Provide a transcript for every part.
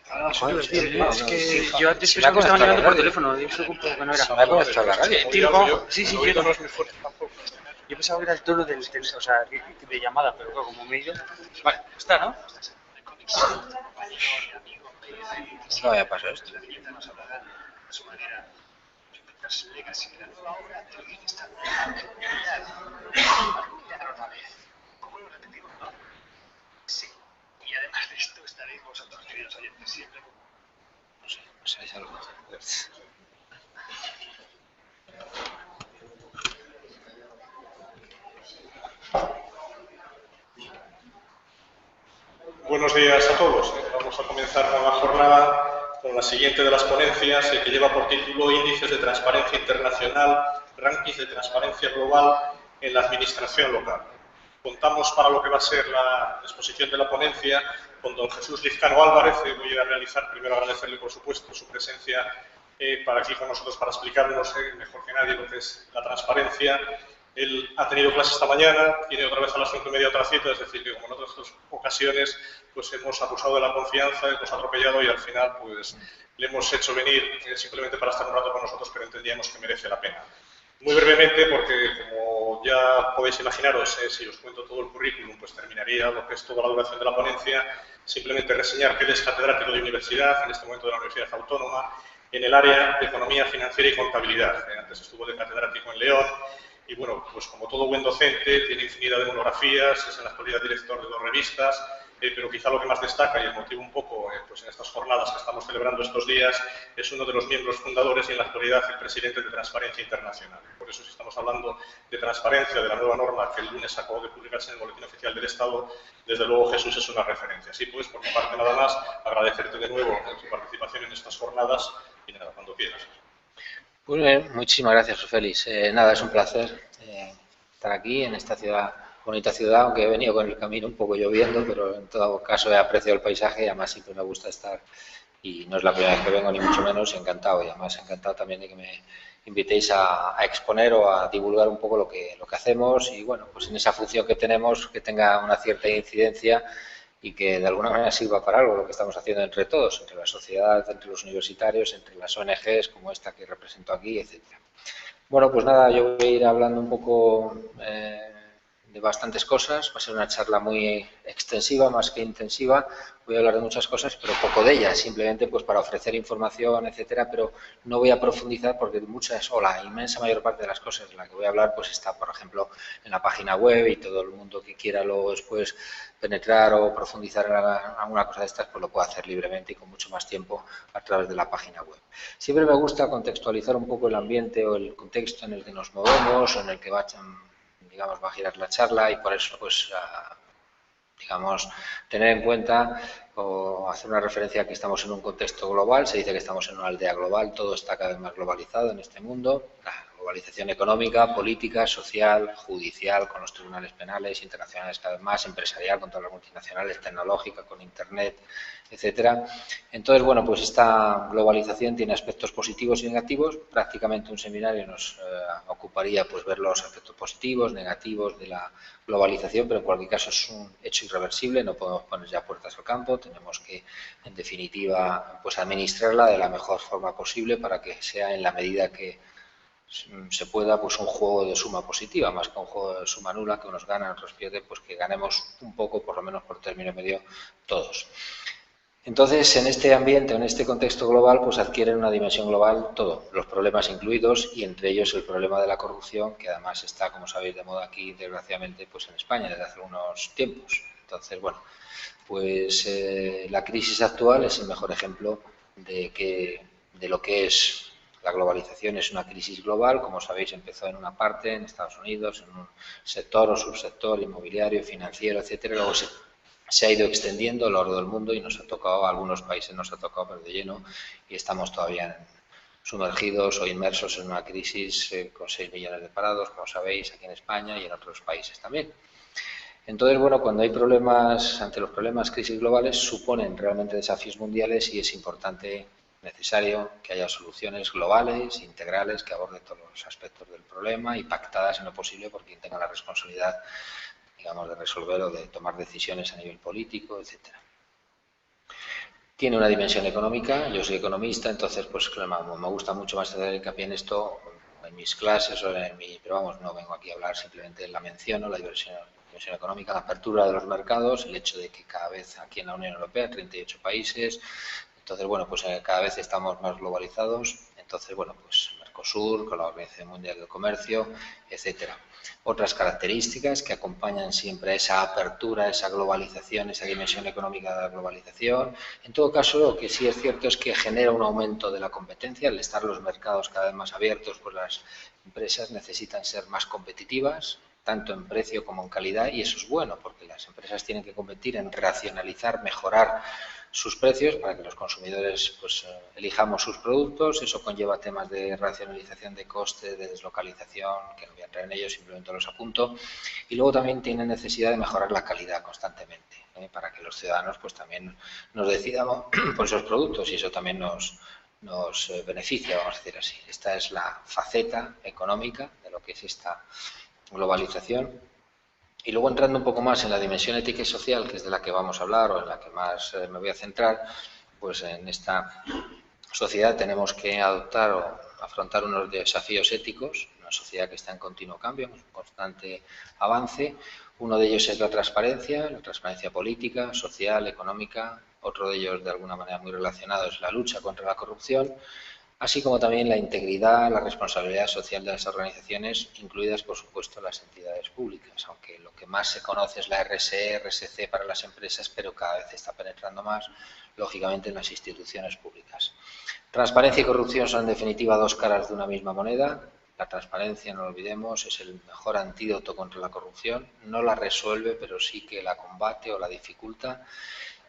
Ah, eso te iba a Joder, decir, no, es no, que yo antes se me ha pensaba que estaban conectado la llamando por radio. teléfono, yo supongo que no era. Se me ha conectado la radio. Tiro para abajo. Sí, El sí, yo oído no no. es muy fuerte tampoco. Yo pensaba que era el tono o sea, de llamada, pero claro, como me he ido. Vale, está, ¿no? No me pasado esto. No sé, es algo. Buenos días a todos. Vamos a comenzar con la jornada, con la siguiente de las ponencias, que lleva por título Índices de Transparencia Internacional, Rankings de Transparencia Global en la Administración Local. Contamos para lo que va a ser la exposición de la ponencia con don Jesús Lizcano Álvarez. Voy a realizar, primero agradecerle por supuesto su presencia para aquí con nosotros para explicarnos mejor que nadie lo que es la transparencia. Él ha tenido clase esta mañana, tiene otra vez a las 5:30 otra cita, es decir, que como en otras dos ocasiones pues hemos abusado de la confianza, hemos atropellado y al final pues le hemos hecho venir simplemente para estar un rato con nosotros, pero entendíamos que merece la pena. Muy brevemente, porque como ya podéis imaginaros, si os cuento todo el currículum, pues terminaría lo que es toda la duración de la ponencia. Simplemente reseñar que él es catedrático de universidad, en este momento de la Universidad Autónoma, en el área de Economía Financiera y Contabilidad. Antes estuvo de catedrático en León y, bueno, pues como todo buen docente, tiene infinidad de monografías, es en la actualidad director de 2 revistas, pero quizá lo que más destaca y el motivo un poco pues en estas jornadas que estamos celebrando estos días es uno de los miembros fundadores y en la actualidad el presidente de Transparencia Internacional. Por eso si estamos hablando de transparencia, de la nueva norma que el lunes acabó de publicarse en el Boletín Oficial del Estado, desde luego Jesús es una referencia. Así pues, por mi parte nada más, agradecerte de nuevo tu participación en estas jornadas y nada, cuando quieras. Pues bien, muchísimas gracias, Félix. Nada, es un placer estar aquí en esta ciudad, bonita ciudad, aunque he venido con el camino un poco lloviendo, pero en todo caso he apreciado el paisaje y además siempre me gusta estar. Y no es la primera vez que vengo, ni mucho menos, encantado. Y además encantado también de que me invitéis a exponer o a divulgar un poco lo que hacemos y, bueno, pues en esa función que tenemos, que tenga una cierta incidencia y que de alguna manera sirva para algo lo que estamos haciendo entre todos, entre la sociedad, entre los universitarios, entre las ONGs como esta que represento aquí, etcétera. Bueno, pues nada, yo voy a ir hablando un poco de bastantes cosas. Va a ser una charla muy extensiva, más que intensiva. Voy a hablar de muchas cosas, pero poco de ellas, simplemente pues para ofrecer información, etcétera, pero no voy a profundizar porque muchas o la inmensa mayor parte de las cosas de las que voy a hablar pues está, por ejemplo, en la página web y todo el mundo que quiera luego después penetrar o profundizar en alguna cosa de estas pues lo puede hacer libremente y con mucho más tiempo a través de la página web. Siempre me gusta contextualizar un poco el ambiente o el contexto en el que nos movemos o en el que va a girar la charla y por eso pues digamos, tener en cuenta o hacer una referencia a que estamos en un contexto global. Se dice que estamos en una aldea global, todo está cada vez más globalizado en este mundo. La globalización económica, política, social, judicial, con los tribunales penales, internacionales cada vez más, empresarial, con todas las multinacionales, tecnológica, con Internet, etcétera. Entonces, bueno, pues esta globalización tiene aspectos positivos y negativos. Prácticamente un seminario nos ocuparía pues ver los aspectos positivos, negativos de la globalización, pero en cualquier caso es un hecho irreversible, no podemos poner ya puertas al campo, tenemos que, en definitiva, pues administrarla de la mejor forma posible para que sea en la medida que se pueda pues un juego de suma positiva, más que un juego de suma nula, que unos ganan, otros pierden, pues que ganemos un poco, por lo menos por término medio, todos. Entonces, en este ambiente, en este contexto global, pues adquieren una dimensión global todo, los problemas incluidos y entre ellos el problema de la corrupción, que además está, como sabéis, de moda aquí, desgraciadamente, pues en España desde hace unos tiempos. Entonces, bueno, pues la crisis actual es el mejor ejemplo de lo que es la globalización. Es una crisis global, como sabéis, empezó en una parte, en Estados Unidos, en un sector o subsector inmobiliario, financiero, etcétera, luego se ha ido extendiendo a lo largo del mundo y nos ha tocado, a algunos países nos ha tocado pero de lleno y estamos todavía sumergidos o inmersos en una crisis con 6 millones de parados, como sabéis, aquí en España y en otros países también. Entonces, bueno, cuando hay problemas, ante los problemas, crisis globales, suponen realmente desafíos mundiales y es importante, necesario, que haya soluciones globales, integrales, que aborden todos los aspectos del problema y pactadas en lo posible por quien tenga la responsabilidad, digamos, de resolver o de tomar decisiones a nivel político, etcétera. Tiene una dimensión económica, yo soy economista, entonces pues me gusta mucho más hacer hincapié en esto en mis clases o pero vamos, no vengo aquí a hablar, simplemente la menciono, la dimensión económica, la apertura de los mercados, el hecho de que cada vez aquí en la Unión Europea, 38 países, entonces bueno, pues cada vez estamos más globalizados, entonces bueno, pues Mercosur, con la Organización Mundial del Comercio, etcétera. Otras características que acompañan siempre a esa apertura, esa globalización, esa dimensión económica de la globalización. En todo caso, lo que sí es cierto es que genera un aumento de la competencia. Al estar los mercados cada vez más abiertos, pues las empresas necesitan ser más competitivas, tanto en precio como en calidad, y eso es bueno, porque las empresas tienen que competir en racionalizar, mejorar sus precios para que los consumidores pues elijamos sus productos. Eso conlleva temas de racionalización de costes, de deslocalización, que no voy a entrar en ellos, simplemente los apunto. Y luego también tienen necesidad de mejorar la calidad constantemente, para que los ciudadanos pues también nos decidamos por esos productos, y eso también nos beneficia, vamos a decir así. Esta es la faceta económica de lo que es esta globalización. Y luego entrando un poco más en la dimensión ética y social, que es de la que vamos a hablar o en la que más me voy a centrar, pues en esta sociedad tenemos que adoptar o afrontar unos desafíos éticos, una sociedad que está en continuo cambio, en constante avance. Uno de ellos es la transparencia política, social, económica. Otro de ellos, de alguna manera muy relacionado, es la lucha contra la corrupción, así como también la integridad, la responsabilidad social de las organizaciones, incluidas, por supuesto, las entidades públicas, aunque lo que más se conoce es la RSE, RSC para las empresas, pero cada vez está penetrando más, lógicamente, en las instituciones públicas. Transparencia y corrupción son, en definitiva, dos caras de una misma moneda. La transparencia, no lo olvidemos, es el mejor antídoto contra la corrupción. No la resuelve, pero sí que la combate o la dificulta.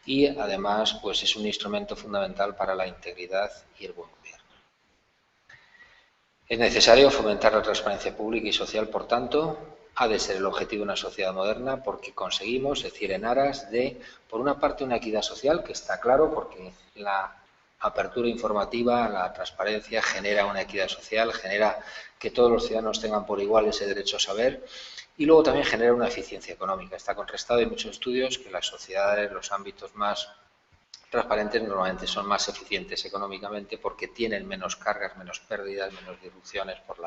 Y, además, pues es un instrumento fundamental para la integridad y el buen gobierno. Es necesario fomentar la transparencia pública y social, por tanto, ha de ser el objetivo de una sociedad moderna, porque conseguimos, es decir, en aras de, por una parte, una equidad social, que está claro, porque la apertura informativa, la transparencia genera una equidad social, genera que todos los ciudadanos tengan por igual ese derecho a saber, y luego también genera una eficiencia económica. Está contrastado en muchos estudios que las sociedades, los ámbitos más transparentes normalmente son más eficientes económicamente porque tienen menos cargas, menos pérdidas, menos disrupciones por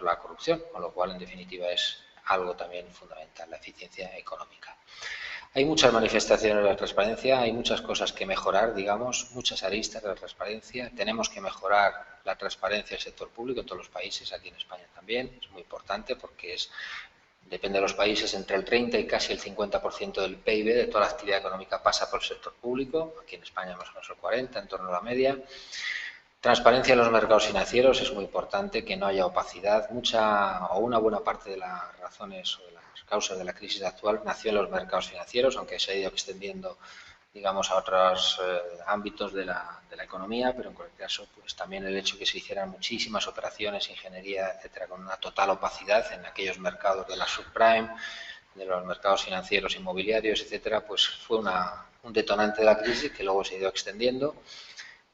la corrupción, con lo cual, en definitiva, es algo también fundamental, la eficiencia económica. Hay muchas manifestaciones de la transparencia, hay muchas cosas que mejorar, digamos, muchas aristas de la transparencia. Tenemos que mejorar la transparencia del sector público en todos los países, aquí en España también. Es muy importante porque depende de los países, entre el 30 y casi el 50% del PIB de toda la actividad económica pasa por el sector público. Aquí en España más o menos el 40%, en torno a la media. Transparencia en los mercados financieros, es muy importante que no haya opacidad. Una buena parte de las razones o de las causas de la crisis actual nació en los mercados financieros, aunque se ha ido extendiendo, digamos, a otros ámbitos de la economía, pero en cualquier caso, pues también el hecho de que se hicieran muchísimas operaciones, ingeniería, etcétera, con una total opacidad en aquellos mercados de la subprime, de los mercados financieros, inmobiliarios, etcétera, pues fue un detonante de la crisis que luego se ha ido extendiendo.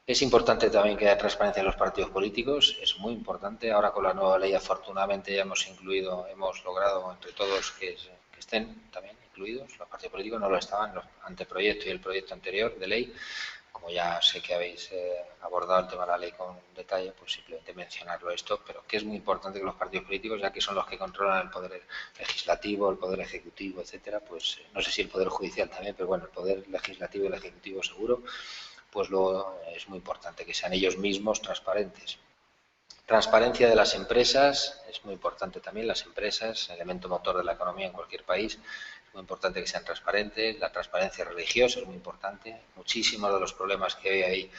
Es importante también que haya transparencia en los partidos políticos, es muy importante. Ahora con la nueva ley, afortunadamente, ya hemos logrado entre todos que estén también incluidos. Los partidos políticos no lo estaban, los anteproyectos y el proyecto anterior de ley. Como ya sé que habéis abordado el tema de la ley con detalle, pues simplemente mencionarlo esto, pero que es muy importante que los partidos políticos, ya que son los que controlan el poder legislativo, el poder ejecutivo, etcétera, pues no sé si el poder judicial también, pero bueno, el poder legislativo y el ejecutivo seguro, pues luego es muy importante que sean ellos mismos transparentes. Transparencia de las empresas, es muy importante también, las empresas, elemento motor de la economía en cualquier país, es muy importante que sean transparentes. La transparencia religiosa es muy importante. Muchísimos de los problemas que hay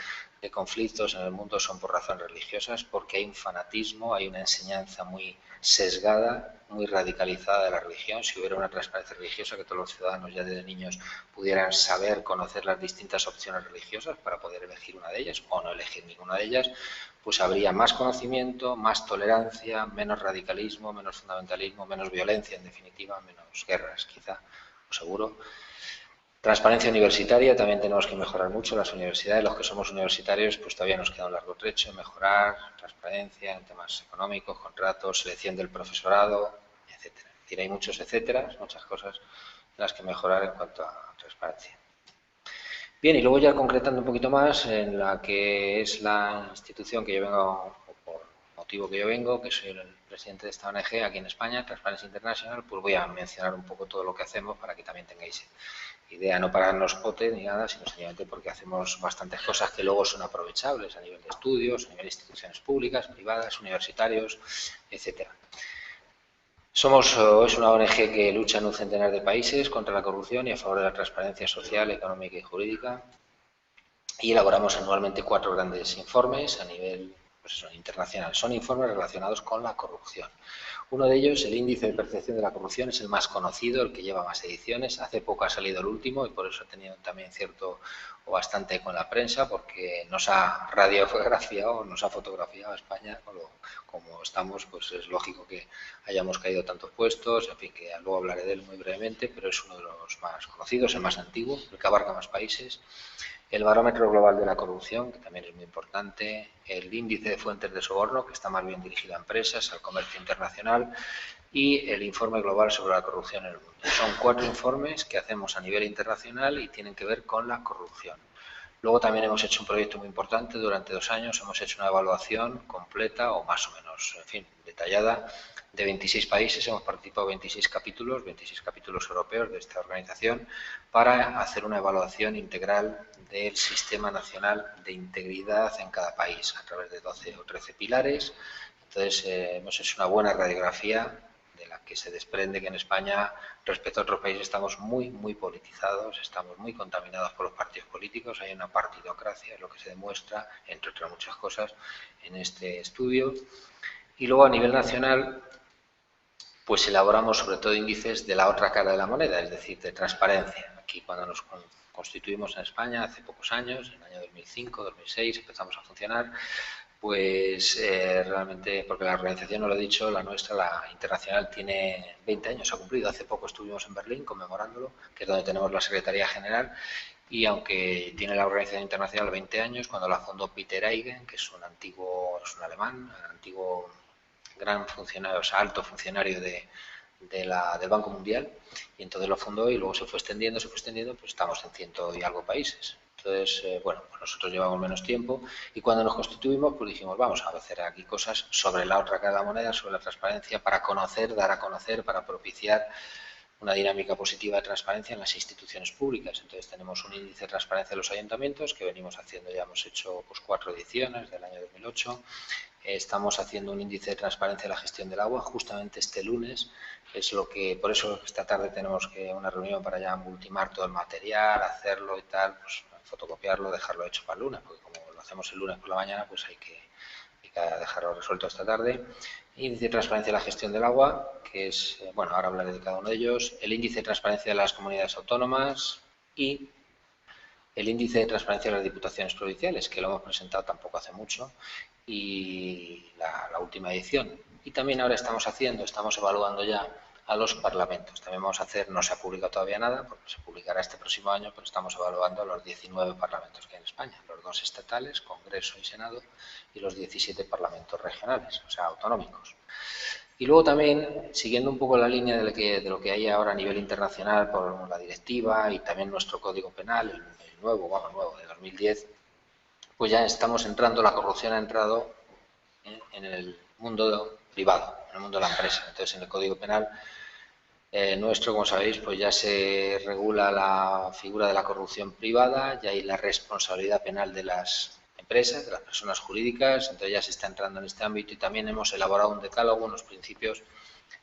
de conflictos en el mundo son por razones religiosas, porque hay un fanatismo, hay una enseñanza muy sesgada, muy radicalizada de la religión. Si hubiera una transparencia religiosa, que todos los ciudadanos ya desde niños pudieran saber, conocer las distintas opciones religiosas para poder elegir una de ellas o no elegir ninguna de ellas, pues habría más conocimiento, más tolerancia, menos radicalismo, menos fundamentalismo, menos violencia, en definitiva, menos guerras, quizá, o seguro. Transparencia universitaria, también tenemos que mejorar mucho las universidades. Los que somos universitarios, pues todavía nos queda un largo trecho en mejorar transparencia en temas económicos, contratos, selección del profesorado, etcétera. Es decir, hay muchos etcétera, muchas cosas en las que mejorar en cuanto a transparencia. Bien, y luego ya concretando un poquito más en la que es la institución que yo vengo, o por motivo que yo vengo, que soy el presidente de esta ONG aquí en España, Transparency International, pues voy a mencionar un poco todo lo que hacemos para que también tengáis idea, no para darnos pote ni nada, sino sencillamente porque hacemos bastantes cosas que luego son aprovechables a nivel de estudios, a nivel de instituciones públicas, privadas, universitarios, etcétera. Es una ONG que lucha en un centenar de países contra la corrupción y a favor de la transparencia social, económica y jurídica. Y elaboramos anualmente 4 grandes informes a nivel internacional. Son informes relacionados con la corrupción. Uno de ellos, el índice de percepción de la corrupción, es el más conocido, el que lleva más ediciones. Hace poco ha salido el último y por eso ha tenido también cierto o bastante eco en la prensa, porque nos ha radiografiado, nos ha fotografiado a España. Como estamos, pues es lógico que hayamos caído tantos puestos, en fin, que luego hablaré de él muy brevemente, pero es uno de los más conocidos, el más antiguo, el que abarca más países. El barómetro global de la corrupción, que también es muy importante, el índice de fuentes de soborno, que está más bien dirigido a empresas, al comercio internacional, y el informe global sobre la corrupción en el mundo. Son 4 informes que hacemos a nivel internacional y tienen que ver con la corrupción. Luego también hemos hecho un proyecto muy importante, durante 2 años hemos hecho una evaluación completa o más o menos, en fin, detallada de 26 países, hemos participado en 26 capítulos europeos de esta organización para hacer una evaluación integral del sistema nacional de integridad en cada país a través de 12 o 13 pilares. Entonces hemos hecho una buena radiografía de la que se desprende que en España, respecto a otros países, estamos muy politizados, estamos muy contaminados por los partidos políticos, hay una partidocracia, es lo que se demuestra, entre otras muchas cosas, en este estudio. Y luego a nivel nacional, pues elaboramos sobre todo índices de la otra cara de la moneda, es decir, de transparencia. Aquí cuando nos constituimos en España, hace pocos años, en el año 2005, 2006, empezamos a funcionar, pues realmente, porque la organización, no lo he dicho, la nuestra, la internacional, tiene 20 años, ha cumplido. Hace poco estuvimos en Berlín conmemorándolo, que es donde tenemos la Secretaría General, y aunque tiene la organización internacional 20 años, cuando la fundó Peter Eigen, que es un alemán, antiguo gran funcionario, o sea, alto funcionario del Banco Mundial, y entonces lo fundó y luego se fue extendiendo, pues estamos en 100 y algo países. Entonces, bueno, pues nosotros llevamos menos tiempo y cuando nos constituimos, pues dijimos, vamos a hacer aquí cosas sobre la otra cara de la moneda, sobre la transparencia, para conocer, dar a conocer, para propiciar una dinámica positiva de transparencia en las instituciones públicas. Entonces tenemos un índice de transparencia de los ayuntamientos que venimos haciendo, ya hemos hecho pues 4 ediciones del año 2008. Estamos haciendo un índice de transparencia de la gestión del agua, justamente este lunes, es lo que, por eso esta tarde tenemos una reunión para ya ultimar todo el material, hacerlo y tal, pues fotocopiarlo, dejarlo hecho para el lunes, porque como lo hacemos el lunes por la mañana, pues hay que dejarlo resuelto esta tarde. Índice de transparencia de la gestión del agua, que es, bueno, ahora hablaré de cada uno de ellos. El índice de transparencia de las comunidades autónomas y el índice de transparencia de las diputaciones provinciales, que lo hemos presentado tampoco hace mucho, y la última edición. Y también ahora estamos evaluando ya a los parlamentos. También vamos a hacer, no se ha publicado todavía nada, porque se publicará este próximo año, pero estamos evaluando a los 19 parlamentos que hay en España, los 2 estatales, Congreso y Senado, y los 17 parlamentos regionales, o sea, autonómicos. Y luego también, siguiendo un poco la línea de lo que hay ahora a nivel internacional por la directiva y también nuestro Código Penal, el nuevo de 2010, pues ya estamos entrando, la corrupción ha entrado en el mundo privado, en el mundo de la empresa. Entonces, en el Código Penal nuestro, como sabéis, pues ya se regula la figura de la corrupción privada, ya hay la responsabilidad penal de las empresas, de las personas jurídicas, entonces ya se está entrando en este ámbito y también hemos elaborado un decálogo, unos principios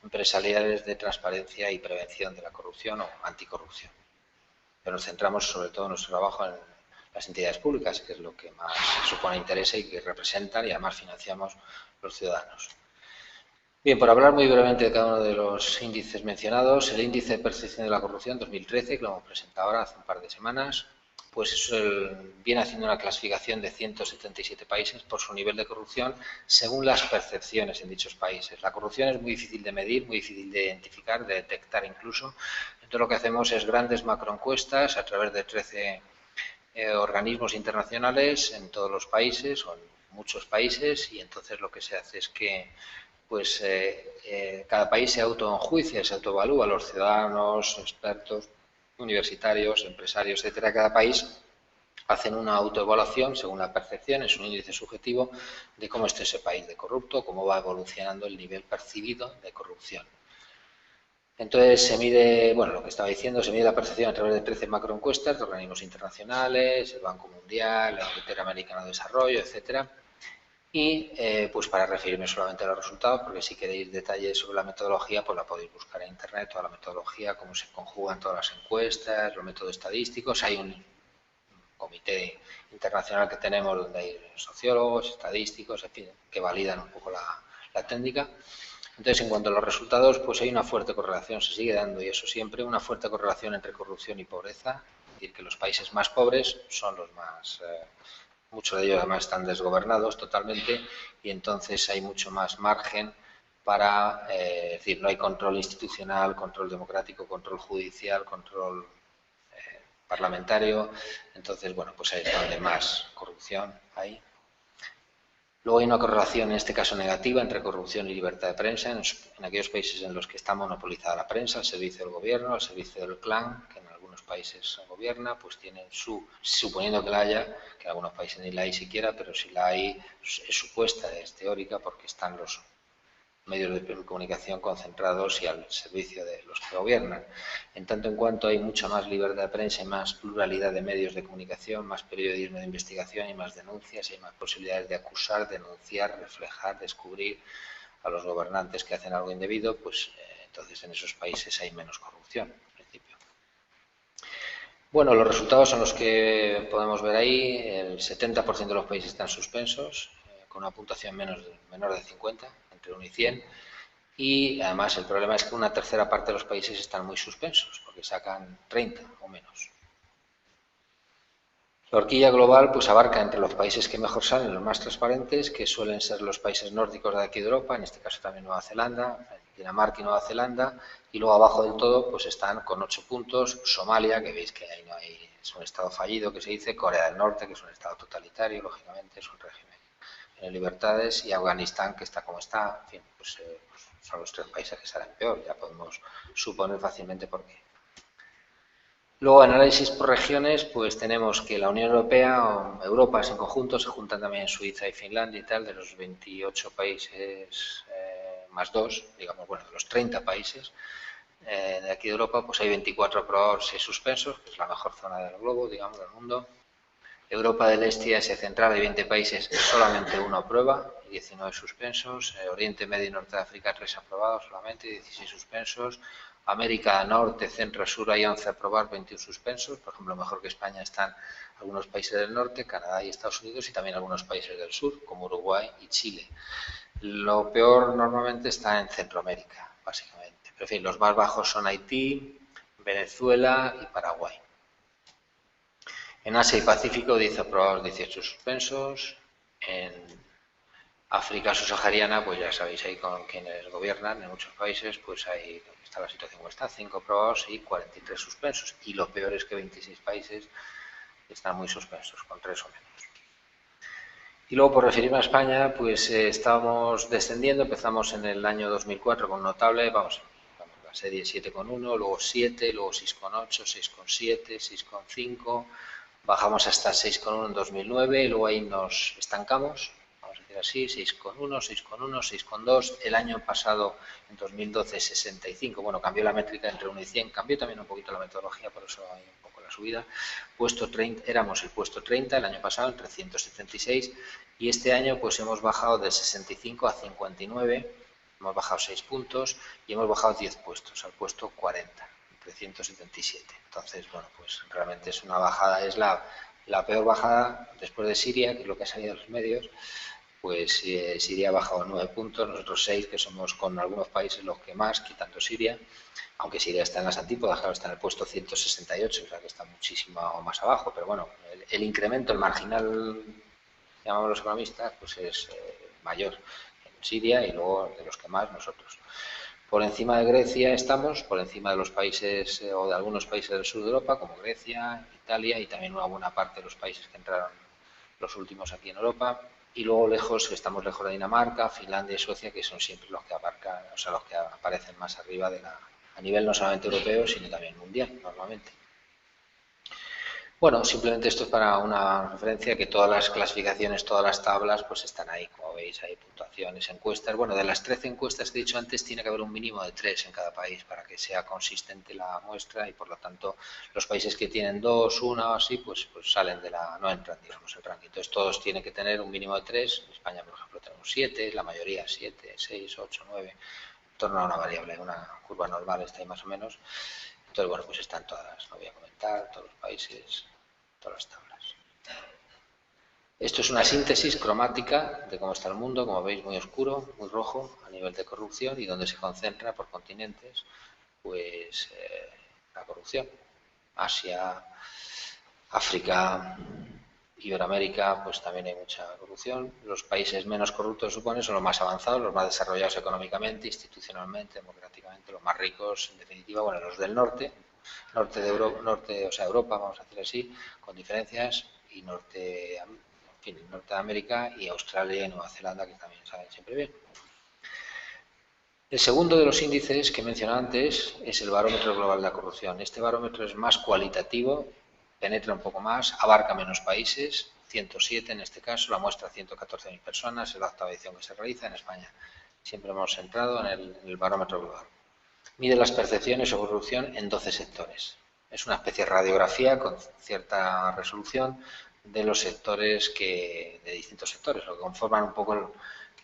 empresariales de transparencia y prevención de la corrupción o anticorrupción. Pero nos centramos sobre todo en nuestro trabajo en las entidades públicas, que es lo que más supone interés y que representan y además financiamos los ciudadanos. Bien, por hablar muy brevemente de cada uno de los índices mencionados, el índice de percepción de la corrupción 2013, que lo hemos presentado ahora hace un par de semanas, pues viene haciendo una clasificación de 177 países por su nivel de corrupción según las percepciones en dichos países. La corrupción es muy difícil de medir, muy difícil de identificar, de detectar incluso. Entonces lo que hacemos es grandes macroencuestas a través de 13 organismos internacionales en todos los países o en muchos países, y entonces lo que se hace es que pues cada país se autoenjuicia, se autoevalúa, los ciudadanos, expertos, universitarios, empresarios, etcétera, cada país hacen una autoevaluación según la percepción, es un índice subjetivo de cómo está ese país de corrupto, cómo va evolucionando el nivel percibido de corrupción. Entonces se mide, bueno, lo que estaba diciendo, se mide la percepción a través de 13 macroencuestas de organismos internacionales, el Banco Mundial, la Banco Interamericano de Desarrollo, etcétera. Y pues para referirme solamente a los resultados, porque si queréis detalles sobre la metodología, pues la podéis buscar en internet, toda la metodología, cómo se conjugan todas las encuestas, los métodos estadísticos. Hay un comité internacional que tenemos donde hay sociólogos, estadísticos, en fin, que validan un poco la técnica. Entonces, en cuanto a los resultados, pues hay una fuerte correlación, se sigue dando, y eso siempre, una fuerte correlación entre corrupción y pobreza. Es decir, que los países más pobres son los más, muchos de ellos además están desgobernados totalmente, y entonces hay mucho más margen para, es decir, no hay control institucional, control democrático, control judicial, control parlamentario. Entonces, bueno, pues ahí es donde más corrupción hay. Luego hay una correlación, en este caso negativa, entre corrupción y libertad de prensa en aquellos países en los que está monopolizada la prensa, al servicio del gobierno, al servicio del clan, que en algunos países gobierna, pues tienen suponiendo que la haya, que en algunos países ni la hay siquiera, pero si la hay es supuesta, es teórica, porque están los medios de comunicación concentrados y al servicio de los que gobiernan. En tanto en cuanto hay mucha más libertad de prensa y más pluralidad de medios de comunicación, más periodismo de investigación y más denuncias, y más posibilidades de acusar, denunciar, reflejar, descubrir a los gobernantes que hacen algo indebido, pues entonces en esos países hay menos corrupción, en principio. Bueno, los resultados son los que podemos ver ahí. El 70% de los países están suspensos, con una puntuación menor de 50, entre 1 y 100. Y además el problema es que una tercera parte de los países están muy suspensos, porque sacan 30 o menos. La horquilla global pues abarca entre los países que mejor salen, los más transparentes, que suelen ser los países nórdicos de aquí de Europa, en este caso también Nueva Zelanda, Dinamarca y Nueva Zelanda, y luego abajo del todo pues están con 8 puntos Somalia, que veis que ahí no hay, es un estado fallido que se dice, Corea del Norte, que es un estado totalitario, lógicamente es un régimen en libertades, y Afganistán, que está como está, en fin, pues son los 3 países que salen peor, ya podemos suponer fácilmente por qué. Luego, análisis por regiones, pues tenemos que la Unión Europea, o Europa en conjunto, se juntan también Suiza y Finlandia y tal, de los 28 países más 2, digamos, bueno, de los 30 países de aquí de Europa, pues hay 24 aprobados, 6 suspensos, que es la mejor zona del globo, digamos, del mundo. Europa del Este y Asia Central hay 20 países, solamente 1 aprueba, y 19 suspensos. Oriente Medio y Norte de África 3 aprobados solamente, 16 suspensos. América Norte, Centro, Sur hay 11 aprobados, 21 suspensos. Por ejemplo, mejor que España están algunos países del norte, Canadá y Estados Unidos, y también algunos países del sur, como Uruguay y Chile. Lo peor normalmente está en Centroamérica, básicamente. Pero en fin, los más bajos son Haití, Venezuela y Paraguay. En Asia y Pacífico 10 aprobados, 18 suspensos. En África subsahariana, pues ya sabéis ahí con quienes gobiernan en muchos países, pues ahí está la situación como está, 5 aprobados y 43 suspensos. Y lo peor es que 26 países están muy suspensos, con 3 o menos. Y luego, por referirme a España, pues estábamos descendiendo, empezamos en el año 2004 con notable, vamos, la serie 7,1, luego 7, luego 6,8, 6,7, 6,5, bajamos hasta 6,1 en 2009, y luego ahí nos estancamos, vamos a decir así, 6,1, 6,1, 6,2, el año pasado, en 2012, 65, bueno, cambió la métrica entre 1 y 100, cambió también un poquito la metodología, por eso hay un poco la subida. Puesto 30, éramos el puesto 30 el año pasado, en 376, y este año pues hemos bajado de 65 a 59, hemos bajado 6 puntos y hemos bajado 10 puestos, al puesto 40, 377. Entonces, bueno, pues realmente es una bajada, es la peor bajada después de Siria, que es lo que ha salido en los medios. Pues Siria ha bajado 9 puntos, nosotros 6, que somos con algunos países los que más, quitando Siria, aunque Siria está en las antípodas, claro, está en el puesto 168, o sea que está muchísimo más abajo, pero bueno, el incremento, el marginal, llamamos los economistas, pues es mayor en Siria y luego de los que más nosotros. Por encima de Grecia estamos, por encima de los países o de algunos países del sur de Europa, como Grecia, Italia y también una buena parte de los países que entraron los últimos aquí en Europa. Y luego lejos, estamos lejos de Dinamarca, Finlandia y Suecia, que son siempre los que abarcan, o sea, los que aparecen más arriba de a nivel no solamente europeo, sino también mundial, normalmente. Bueno, simplemente esto es para una referencia que todas las clasificaciones, todas las tablas, pues están ahí, como veis, hay puntuaciones, encuestas. Bueno, de las 13 encuestas que he dicho antes, tiene que haber un mínimo de 3 en cada país para que sea consistente la muestra y, por lo tanto, los países que tienen 2, 1 o así, pues salen de la, no entran, digamos, el ranking. Entonces, todos tienen que tener un mínimo de 3. En España, por ejemplo, tenemos 7, la mayoría 7, 6, 8, 9, en torno a una variable, una curva normal está ahí más o menos. Entonces, bueno, pues están todas, no voy a comentar, todos los países, todas las tablas. Esto es una síntesis cromática de cómo está el mundo, como veis, muy oscuro, muy rojo a nivel de corrupción y donde se concentra por continentes, pues la corrupción. Asia, África, Iberoamérica, pues también hay mucha corrupción. Los países menos corruptos, supone, son los más avanzados, los más desarrollados económicamente, institucionalmente, democráticamente, los más ricos, en definitiva, bueno, los del norte de Europa, o sea, Europa, vamos a decir así, con diferencias, y norte, en fin, norte de América y Australia y Nueva Zelanda, que también salen siempre bien. El segundo de los índices que mencioné antes es el barómetro global de la corrupción. Este barómetro es más cualitativo, penetra un poco más, abarca menos países, 107 en este caso, la muestra 114.000 personas, es la octava edición que se realiza en España. Siempre hemos centrado en el barómetro global. Mide las percepciones sobre corrupción en 12 sectores. Es una especie de radiografía con cierta resolución de los sectores de distintos sectores, lo que conforman un poco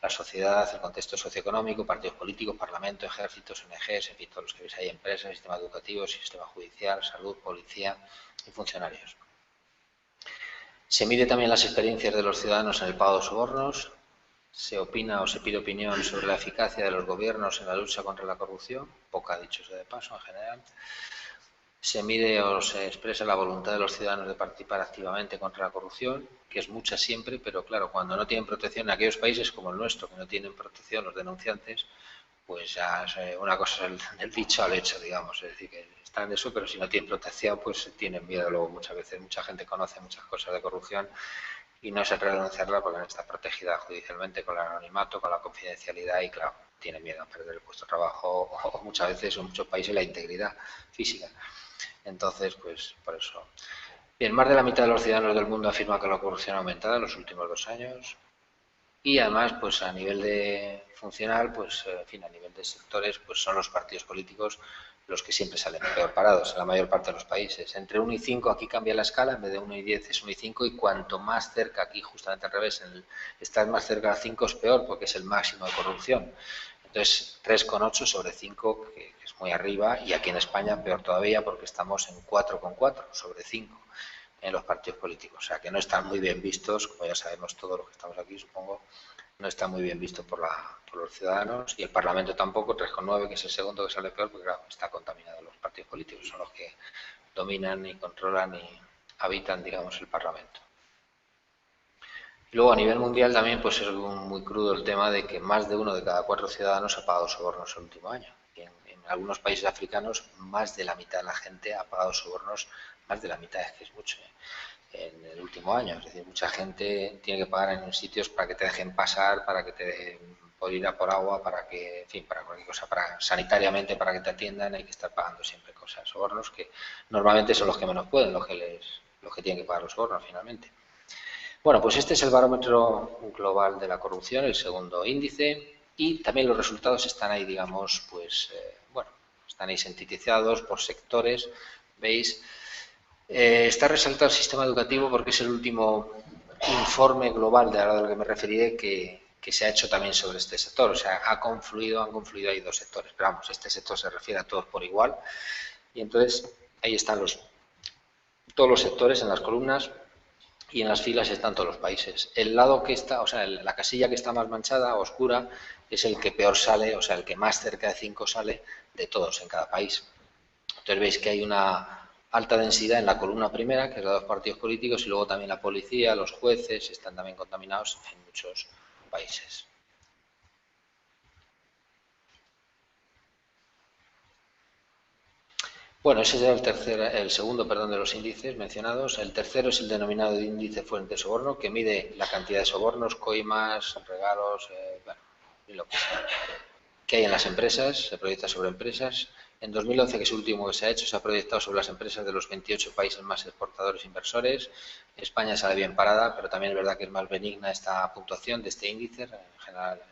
la sociedad, el contexto socioeconómico, partidos políticos, parlamento, ejércitos, ONGs, en fin, todos los que veis ahí, empresas, sistema educativo, sistema judicial, salud, policía y funcionarios. Se mide también las experiencias de los ciudadanos en el pago de sobornos. Se opina o se pide opinión sobre la eficacia de los gobiernos en la lucha contra la corrupción, poca dicho sea de paso en general. Se mide o se expresa la voluntad de los ciudadanos de participar activamente contra la corrupción, que es mucha siempre, pero claro, cuando no tienen protección en aquellos países como el nuestro, que no tienen protección los denunciantes, pues ya es una cosa del dicho al hecho, digamos, es decir, que están en eso, pero si no tienen protección, pues tienen miedo luego muchas veces. Mucha gente conoce muchas cosas de corrupción y no se atreve a denunciarla porque no está protegida judicialmente con el anonimato, con la confidencialidad y, claro, tiene miedo a perder el puesto de trabajo o muchas veces en muchos países la integridad física. Entonces, pues por eso. Bien, más de la mitad de los ciudadanos del mundo afirma que la corrupción ha aumentado en los últimos 2 años y además, pues a nivel de funcional, pues en fin, a nivel de sectores, pues son los partidos políticos los que siempre salen peor parados en la mayor parte de los países. Entre 1 y 5 aquí cambia la escala, en vez de 1 y 10 es 1 y 5 y cuanto más cerca, aquí justamente al revés, estar más cerca de 5 es peor porque es el máximo de corrupción. Entonces 3,8 sobre 5, que es muy arriba, y aquí en España peor todavía porque estamos en 4,4 sobre 5 en los partidos políticos. O sea que no están muy bien vistos, como ya sabemos todos los que estamos aquí, supongo, no está muy bien visto por los ciudadanos, y el Parlamento tampoco, 3,9, que es el segundo que sale peor, porque claro, está contaminado. Los partidos políticos son los que dominan y controlan y habitan, digamos, el Parlamento. Y luego a nivel mundial también pues es muy crudo el tema de que más de 1 de cada 4 ciudadanos ha pagado sobornos el último año. Y en algunos países africanos más de la mitad de la gente ha pagado sobornos, más de la mitad, es que es mucho, en el último año. Es decir, mucha gente tiene que pagar en sitios para que te dejen pasar, para que te dejen por ir a por agua, para que, en fin, para cualquier cosa, sanitariamente, para que te atiendan, hay que estar pagando siempre cosas, sobornos, que normalmente son los que menos pueden, los que tienen que pagar los sobornos finalmente. Bueno, pues este es el barómetro global de la corrupción, el segundo índice, y también los resultados están ahí, digamos, pues, bueno, están ahí sintetizados por sectores, ¿veis? Está resaltado el sistema educativo porque es el último informe global del que me referiré que se ha hecho también sobre este sector. O sea, han confluido ahí 2 sectores, pero vamos, este sector se refiere a todos por igual. Y entonces ahí están todos los sectores en las columnas y en las filas están todos los países. El lado que está, o sea, la casilla que está más manchada, oscura, es el que peor sale, o sea, el que más cerca de 5 sale de todos en cada país. Entonces veis que hay una alta densidad en la columna primera, que es la de los partidos políticos, y luego también la policía, los jueces, están también contaminados en muchos países. Bueno, ese es el segundo de los índices mencionados. El tercero es el denominado índice fuente de soborno, que mide la cantidad de sobornos, coimas, regalos, bueno, y lo que sea, que hay en las empresas, se proyecta sobre empresas, En 2011, que es el último que se ha hecho, se ha proyectado sobre las empresas de los 28 países más exportadores e inversores. España sale bien parada, pero también es verdad que es más benigna esta puntuación de este índice, en general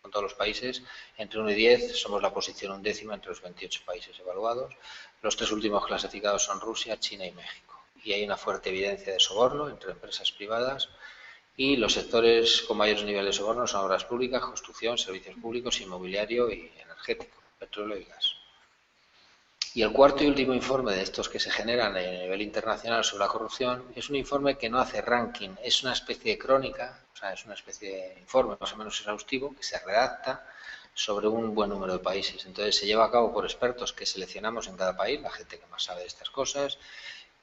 con todos los países. Entre 1 y 10 somos la posición 11ª entre los 28 países evaluados. Los 3 últimos clasificados son Rusia, China y México. Y hay una fuerte evidencia de soborno entre empresas privadas. Y los sectores con mayores niveles de soborno son obras públicas, construcción, servicios públicos, inmobiliario y energético, petróleo y gas. Y el cuarto y último informe de estos que se generan a nivel internacional sobre la corrupción es un informe que no hace ranking, es una especie de crónica, o sea, es una especie de informe más o menos exhaustivo que se redacta sobre un buen número de países. Entonces se lleva a cabo por expertos que seleccionamos en cada país, la gente que más sabe de estas cosas,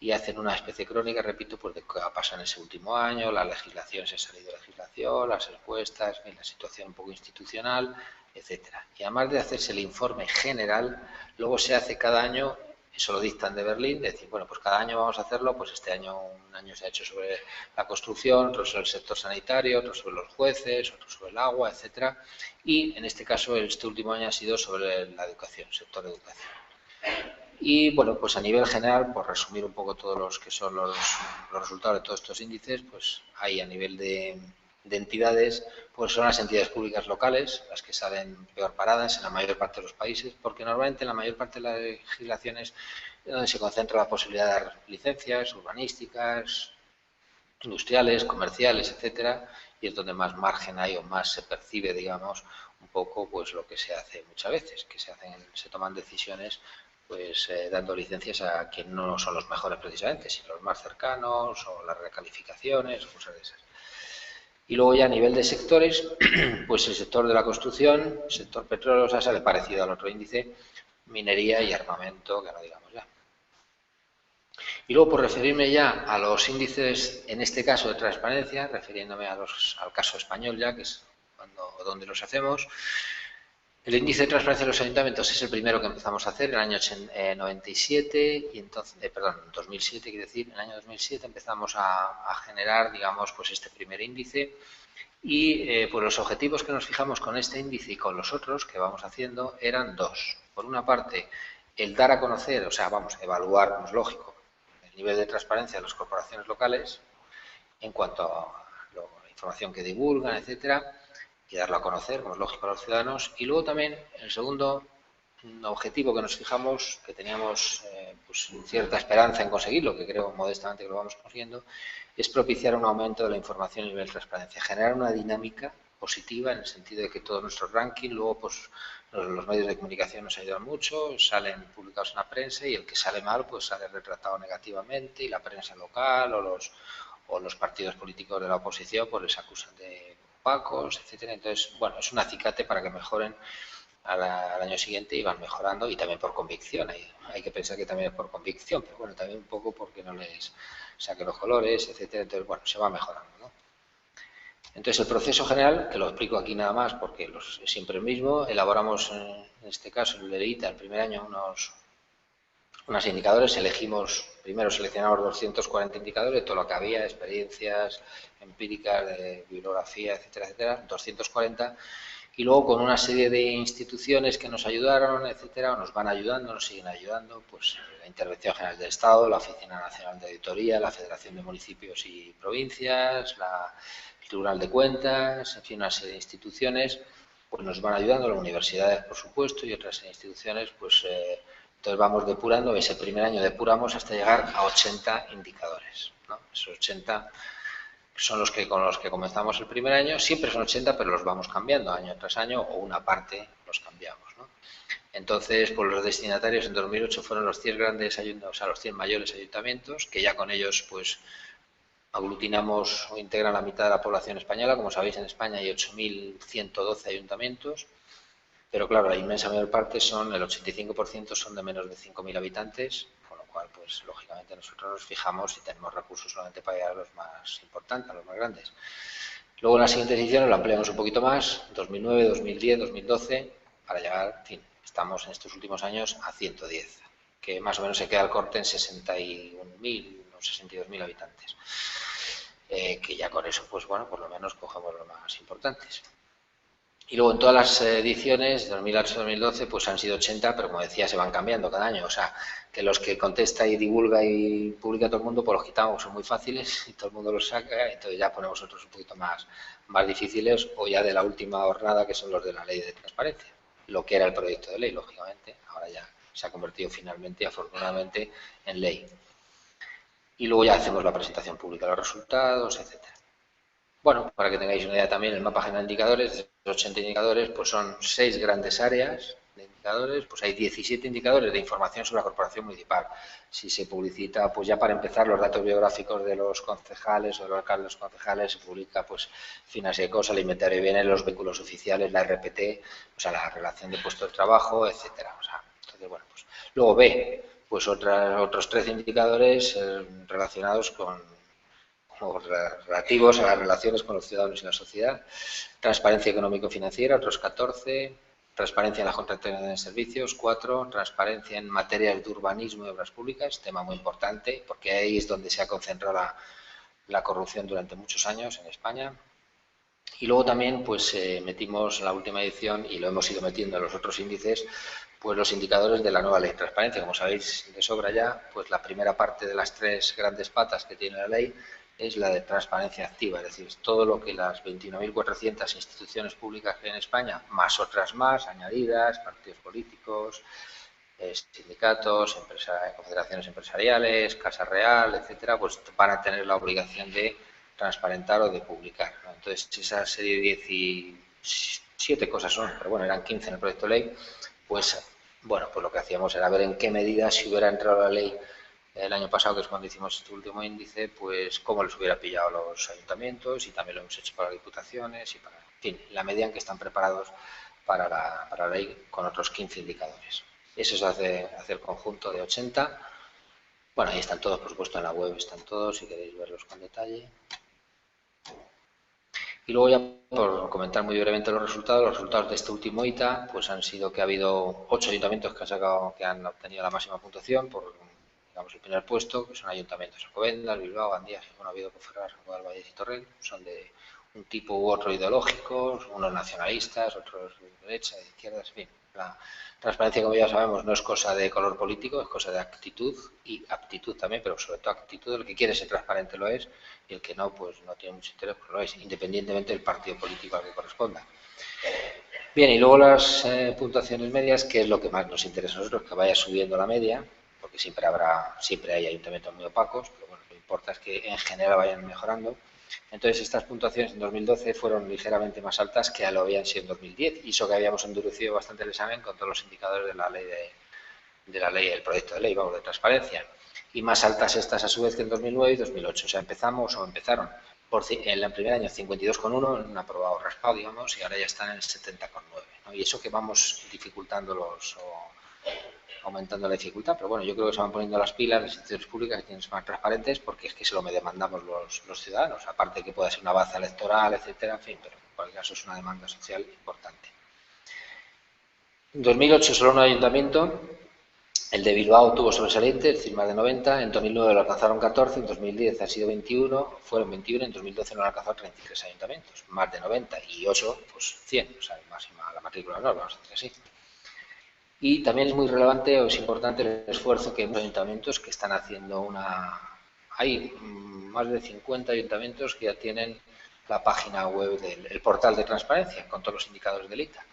y hacen una especie de crónica, repito, pues de qué ha pasado en ese último año, la legislación, si ha salido legislación, las encuestas, la situación un poco institucional, etcétera. Y además de hacerse el informe general, luego se hace cada año, eso lo dictan de Berlín, de decir, bueno, pues cada año vamos a hacerlo, pues este año, un año se ha hecho sobre la construcción, otro sobre el sector sanitario, otro sobre los jueces, otro sobre el agua, etcétera. Y en este caso, este último año ha sido sobre la educación, sector de educación. Y bueno, pues a nivel general, por resumir un poco todos los que son los resultados de todos estos índices, pues hay a nivel de entidades, pues son las entidades públicas locales las que salen peor paradas en la mayor parte de los países, porque normalmente en la mayor parte de las legislaciones es donde se concentra la posibilidad de dar licencias urbanísticas, industriales, comerciales, etcétera, y es donde más margen hay o más se percibe, digamos, un poco pues lo que se hace muchas veces, que se toman decisiones pues dando licencias a quien no son los mejores precisamente, sino los más cercanos o las recalificaciones o cosas de esas. Y luego ya a nivel de sectores, pues el sector de la construcción, el sector petróleo, o sea, sale parecido al otro índice, minería y armamento, que no digamos ya. Y luego, por referirme ya a los índices, en este caso de transparencia, refiriéndome al caso español ya, que es donde los hacemos, el índice de transparencia de los ayuntamientos es el primero que empezamos a hacer en el año 97, y entonces, 2007, quiero decir, en el año 2007 empezamos a generar, digamos, pues este primer índice, y pues los objetivos que nos fijamos con este índice y con los otros que vamos haciendo eran dos. Por una parte, el dar a conocer, o sea, vamos, evaluar, como es lógico, el nivel de transparencia de las corporaciones locales en cuanto a la información que divulgan, etcétera, y darlo a conocer, como es lógico, a los ciudadanos. Y luego también, el segundo objetivo que nos fijamos, que teníamos pues cierta esperanza en conseguirlo, que creo modestamente que lo vamos consiguiendo, es propiciar un aumento de la información a nivel de transparencia, generar una dinámica positiva en el sentido de que todos nuestros rankings, luego pues los medios de comunicación nos ayudan mucho, salen publicados en la prensa y el que sale mal pues sale retratado negativamente y la prensa local o los partidos políticos de la oposición pues les acusan de opacos, etcétera. Entonces, bueno, es un acicate para que mejoren al año siguiente y van mejorando, y también por convicción. Hay que pensar que también es por convicción, pero bueno, también un poco porque no les saquen los colores, etcétera. Entonces, bueno, se va mejorando, ¿no? Entonces, el proceso general, que lo explico aquí nada más porque es siempre el mismo, elaboramos en este caso en el EITA el primer año unos indicadores, primero seleccionamos 240 indicadores de todo lo que había, experiencias empíricas, de bibliografía, etcétera, etcétera, 240, y luego con una serie de instituciones que nos ayudaron, etcétera, o nos van ayudando, nos siguen ayudando, pues la Intervención General del Estado, la Oficina Nacional de Auditoría, la Federación de Municipios y Provincias, el Tribunal de Cuentas, en fin, una serie de instituciones, pues nos van ayudando, las universidades, por supuesto, y otras instituciones, pues entonces vamos depurando, ese primer año depuramos hasta llegar a 80 indicadores, ¿no? Esos 80 son con los que comenzamos el primer año, siempre son 80, pero los vamos cambiando año tras año, o una parte los cambiamos, ¿no? Entonces, pues los destinatarios en 2008 fueron los 100 grandes ayuntamientos, o sea, los 100 mayores ayuntamientos, que ya con ellos, pues, aglutinamos o integran la mitad de la población española. Como sabéis, en España hay 8.112 ayuntamientos, pero claro, la inmensa mayor parte el 85% son de menos de 5.000 habitantes, con lo cual, pues lógicamente nosotros nos fijamos y tenemos recursos solamente para llegar a los más importantes, a los más grandes. Luego en las siguientes ediciones lo ampliamos un poquito más, 2009, 2010, 2012, para llegar, en fin, estamos en estos últimos años a 110, que más o menos se queda el corte en 61.000 o 62.000 habitantes. Que ya con eso, pues bueno, por lo menos cogemos los más importantes. Y luego en todas las ediciones, 2008-2012, pues han sido 80, pero como decía, se van cambiando cada año. O sea, que los que contesta y divulga y publica todo el mundo, pues los quitamos, son muy fáciles y todo el mundo los saca. Entonces ya ponemos otros un poquito más difíciles, o ya de la última jornada, que son los de la ley de transparencia. Lo que era el proyecto de ley, lógicamente, ahora ya se ha convertido finalmente, afortunadamente, en ley. Y luego ya hacemos la presentación pública de los resultados, etcétera. Bueno, para que tengáis una idea también, el mapa general de indicadores, de los 80 indicadores, pues son 6 grandes áreas de indicadores, pues hay 17 indicadores de información sobre la corporación municipal. Si se publicita, pues ya para empezar, los datos biográficos de los concejales o de los alcaldes de los concejales, se publica, pues, finas y cosas, el inventario de bienes, los vehículos oficiales, la RPT, o sea, la relación de puestos de trabajo, etcétera. O sea, entonces, bueno, pues, luego B, pues otros 13 indicadores relacionados con relativos a las relaciones con los ciudadanos y la sociedad, transparencia económico-financiera, otros 14, transparencia en las contrataciones de servicios, 4, transparencia en materias de urbanismo y obras públicas, tema muy importante, porque ahí es donde se ha concentrado la corrupción durante muchos años en España. Y luego también pues metimos en la última edición, y lo hemos ido metiendo en los otros índices, pues los indicadores de la nueva ley de transparencia. Como sabéis de sobra ya, pues la primera parte de las 3 grandes patas que tiene la ley es la de transparencia activa, es decir, todo lo que las 29.400 instituciones públicas que hay en España, más otras más añadidas, partidos políticos, sindicatos, confederaciones empresariales, Casa Real, etcétera, pues van a tener la obligación de transparentar o de publicar, ¿no? Entonces, esa serie de 17 cosas son, pero bueno, eran 15 en el proyecto de ley, pues bueno, pues lo que hacíamos era ver en qué medida, si hubiera entrado la ley el año pasado, que es cuando hicimos este último índice, pues cómo les hubiera pillado a los ayuntamientos, y también lo hemos hecho para las diputaciones y para, en fin, la medida en que están preparados para la ley con otros 15 indicadores. Eso se hace el conjunto de 80. Bueno, ahí están todos, por supuesto, en la web están todos, si queréis verlos con detalle. Y luego ya, por comentar muy brevemente los resultados de este último ITA, pues han sido que ha habido 8 ayuntamientos que han obtenido la máxima puntuación por, digamos, el primer puesto, que son ayuntamientos Alcobendas, Bilbao, Gandía, Gijón, Oviedo, Ponferrada, San Juan, Valladolid y Torrent. Son de un tipo u otro ideológicos, unos nacionalistas, otros de derecha, de izquierda, en fin. La transparencia, como ya sabemos, no es cosa de color político, es cosa de actitud y aptitud también, pero sobre todo actitud. El que quiere ser transparente lo es, y el que no, pues no tiene mucho interés, pues lo es, independientemente del partido político al que corresponda. Bien, y luego las puntuaciones medias, que es lo que más nos interesa a nosotros, que vaya subiendo la media, porque siempre hay ayuntamientos muy opacos, pero bueno, lo que importa es que en general vayan mejorando. Entonces, estas puntuaciones en 2012 fueron ligeramente más altas que ya lo habían sido en 2010, y eso que habíamos endurecido bastante el examen con todos los indicadores de la ley, el proyecto de ley, vamos, de transparencia. Y más altas estas a su vez que en 2009 y 2008. O sea, empezaron en el primer año 52,1, en un aprobado raspado, digamos, y ahora ya están en el 70,9, ¿no? Y eso que vamos dificultándolos o aumentando la dificultad, pero bueno, yo creo que se van poniendo las pilas las instituciones públicas, que tienen que ser más transparentes, porque es que se lo demandamos los ciudadanos, aparte que pueda ser una baza electoral, etcétera, en fin, pero en cualquier caso es una demanda social importante. En 2008 solo un ayuntamiento, el de Bilbao, tuvo sobresaliente, es decir, más de 90, en 2009 lo alcanzaron 14, en 2010 ha sido 21, fueron 21, en 2012 no lo alcanzaron 33 ayuntamientos, más de 90, y 8, pues 100, o sea, la matrícula no, vamos a decir así. Y también es muy relevante o es importante el esfuerzo que hay muchos ayuntamientos que están haciendo Hay más de 50 ayuntamientos que ya tienen la página web del portal de transparencia con todos los indicadores del ITA.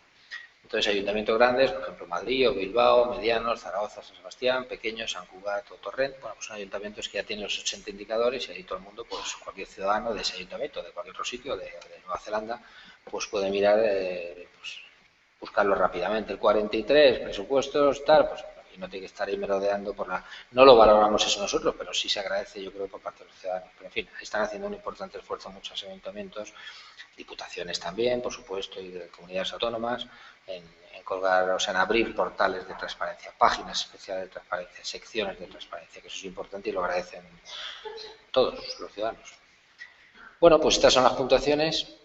Entonces, ayuntamientos grandes, por ejemplo, Madrid o Bilbao, medianos, Zaragoza, San Sebastián, pequeños, San Cugat o Torrent, bueno, pues son ayuntamientos que ya tienen los 80 indicadores, y ahí todo el mundo, pues cualquier ciudadano de ese ayuntamiento, de cualquier otro sitio, de Nueva Zelanda, pues puede mirar, pues, buscarlo rápidamente. El 43, presupuestos, tal, pues, y no tiene que estar ahí merodeando No lo valoramos eso nosotros, pero sí se agradece, yo creo, por parte de los ciudadanos. Pero, en fin, están haciendo un importante esfuerzo muchos ayuntamientos, diputaciones también, por supuesto, y de comunidades autónomas, en colgar, o sea, en abrir portales de transparencia, páginas especiales de transparencia, secciones de transparencia, que eso es importante y lo agradecen todos los ciudadanos. Bueno, pues estas son las puntuaciones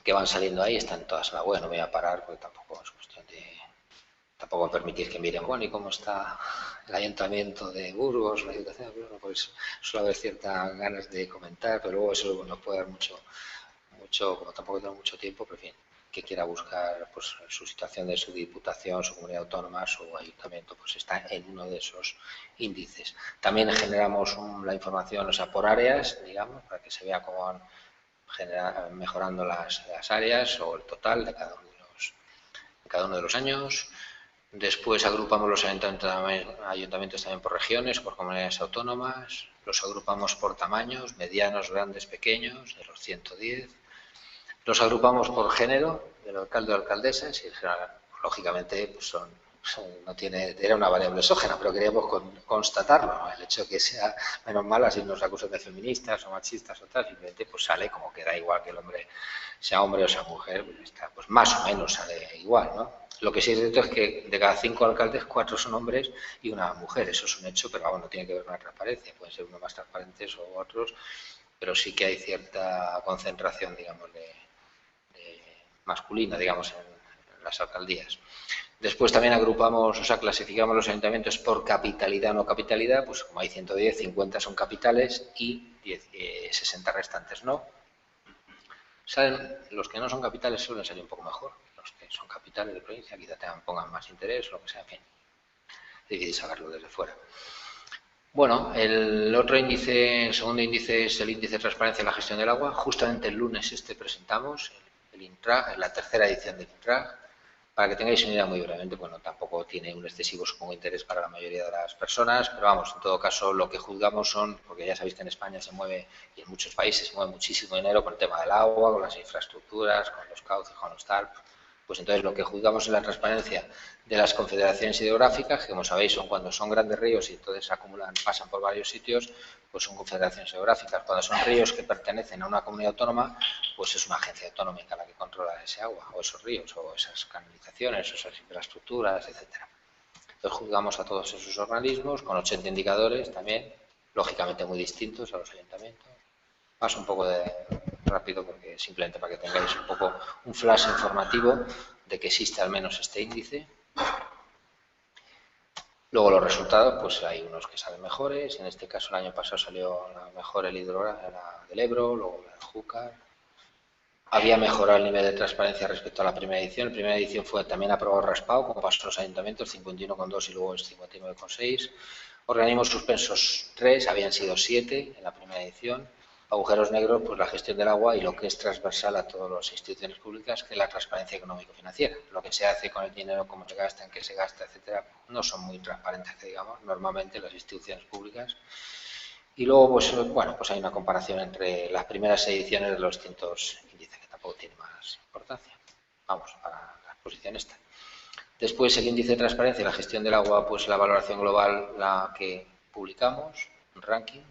que van saliendo ahí, están todas en la web, no me voy a parar porque tampoco es cuestión de... Tampoco permitir que miren, bueno, ¿y cómo está el ayuntamiento de Burgos, la Diputación de Burgos? Pues suele haber ciertas ganas de comentar, pero luego eso nos puede dar mucho, como tampoco tengo mucho tiempo, pero en fin. que quiera buscar pues, su situación de su diputación, su comunidad autónoma, su ayuntamiento, pues está en uno de esos índices. También generamos la información, o sea, por áreas, digamos, para que se vea cómo van mejorando las áreas o el total de cada uno de los años. Después agrupamos los ayuntamientos también por regiones, por comunidades autónomas. Los agrupamos por tamaños, medianos, grandes, pequeños, de los 110. Los agrupamos por género, del alcalde o alcaldesa, y lógicamente pues no tiene, era una variable exógena, pero queríamos constatarlo, ¿no? El hecho de que sea menos mal, así nos acusan de feministas o machistas o tal, simplemente pues sale como que da igual que el hombre sea hombre o sea mujer, pues más o menos sale igual, ¿no? Lo que sí es cierto es que de cada 5 alcaldes, 4 son hombres y una mujer, eso es un hecho, pero no tiene que ver con la transparencia, pueden ser unos más transparentes o otros, pero sí que hay cierta concentración, digamos, de masculina, digamos, en las alcaldías. Después también agrupamos, o sea, clasificamos los ayuntamientos por capitalidad o no capitalidad, pues como hay 110, 50 son capitales y 60 restantes no. Los que no son capitales suelen salir un poco mejor, los que son capitales de provincia quizá pongan más interés o lo que sea, en fin, es difícil saberlo desde fuera. Bueno, el otro índice, el segundo índice es el índice de transparencia en la gestión del agua. Justamente el lunes presentamos el INTRAG, la tercera edición del INTRAG. Para que tengáis una idea muy brevemente, bueno, tampoco tiene un excesivo, supongo, interés para la mayoría de las personas, pero vamos, en todo caso, lo que juzgamos son, porque ya sabéis que en España se mueve, y en muchos países se mueve muchísimo dinero con el tema del agua, con las infraestructuras, con los cauces, con los TARP. Pues entonces lo que juzgamos es la transparencia de las confederaciones hidrográficas, que como sabéis son cuando son grandes ríos y entonces acumulan, pasan por varios sitios, pues son confederaciones hidrográficas. Cuando son ríos que pertenecen a una comunidad autónoma, pues es una agencia autonómica la que controla ese agua, o esos ríos, o esas canalizaciones, o esas infraestructuras, etcétera. Entonces juzgamos a todos esos organismos con 80 indicadores también, lógicamente muy distintos a los ayuntamientos. Paso un poco rápido porque simplemente para que tengáis un poco un flash informativo de que existe al menos este índice. Luego los resultados, pues hay unos que salen mejores, en este caso el año pasado salió mejor el hidrograma del Ebro, luego el Júcar. Había mejorado el nivel de transparencia respecto a la primera edición. La primera edición fue también aprobado raspado, como pasó en los ayuntamientos, 51,2 y luego es 59,6. Organismos suspensos 3, habían sido 7 en la primera edición. Agujeros negros, pues la gestión del agua y lo que es transversal a todas las instituciones públicas, que es la transparencia económico-financiera. Lo que se hace con el dinero, cómo se gasta, en qué se gasta, etcétera, no son muy transparentes, que digamos, normalmente las instituciones públicas. Y luego, pues bueno, pues hay una comparación entre las primeras ediciones de los distintos índices, que tampoco tiene más importancia. Vamos, para la exposición esta. Después, el índice de transparencia y la gestión del agua, pues la valoración global, la que publicamos, un ranking.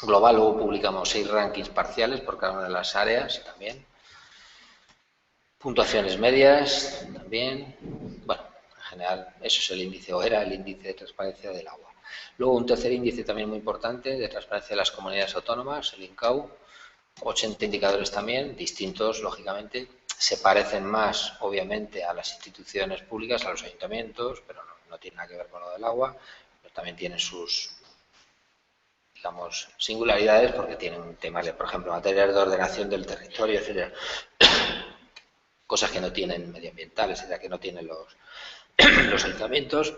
Global, luego publicamos 6 rankings parciales por cada una de las áreas también. Puntuaciones medias también. Bueno, en general, eso es el índice, o era el índice de transparencia del agua. Luego un tercer índice también muy importante de transparencia de las comunidades autónomas, el INCAU. 80 indicadores también, distintos, lógicamente. Se parecen más, obviamente, a las instituciones públicas, a los ayuntamientos, pero no tiene nada que ver con lo del agua. Pero también tienen sus, digamos, singularidades porque tienen temas de, por ejemplo, materias de ordenación del territorio, etcétera. Cosas que no tienen medioambientales, etcétera, que no tienen los ayuntamientos.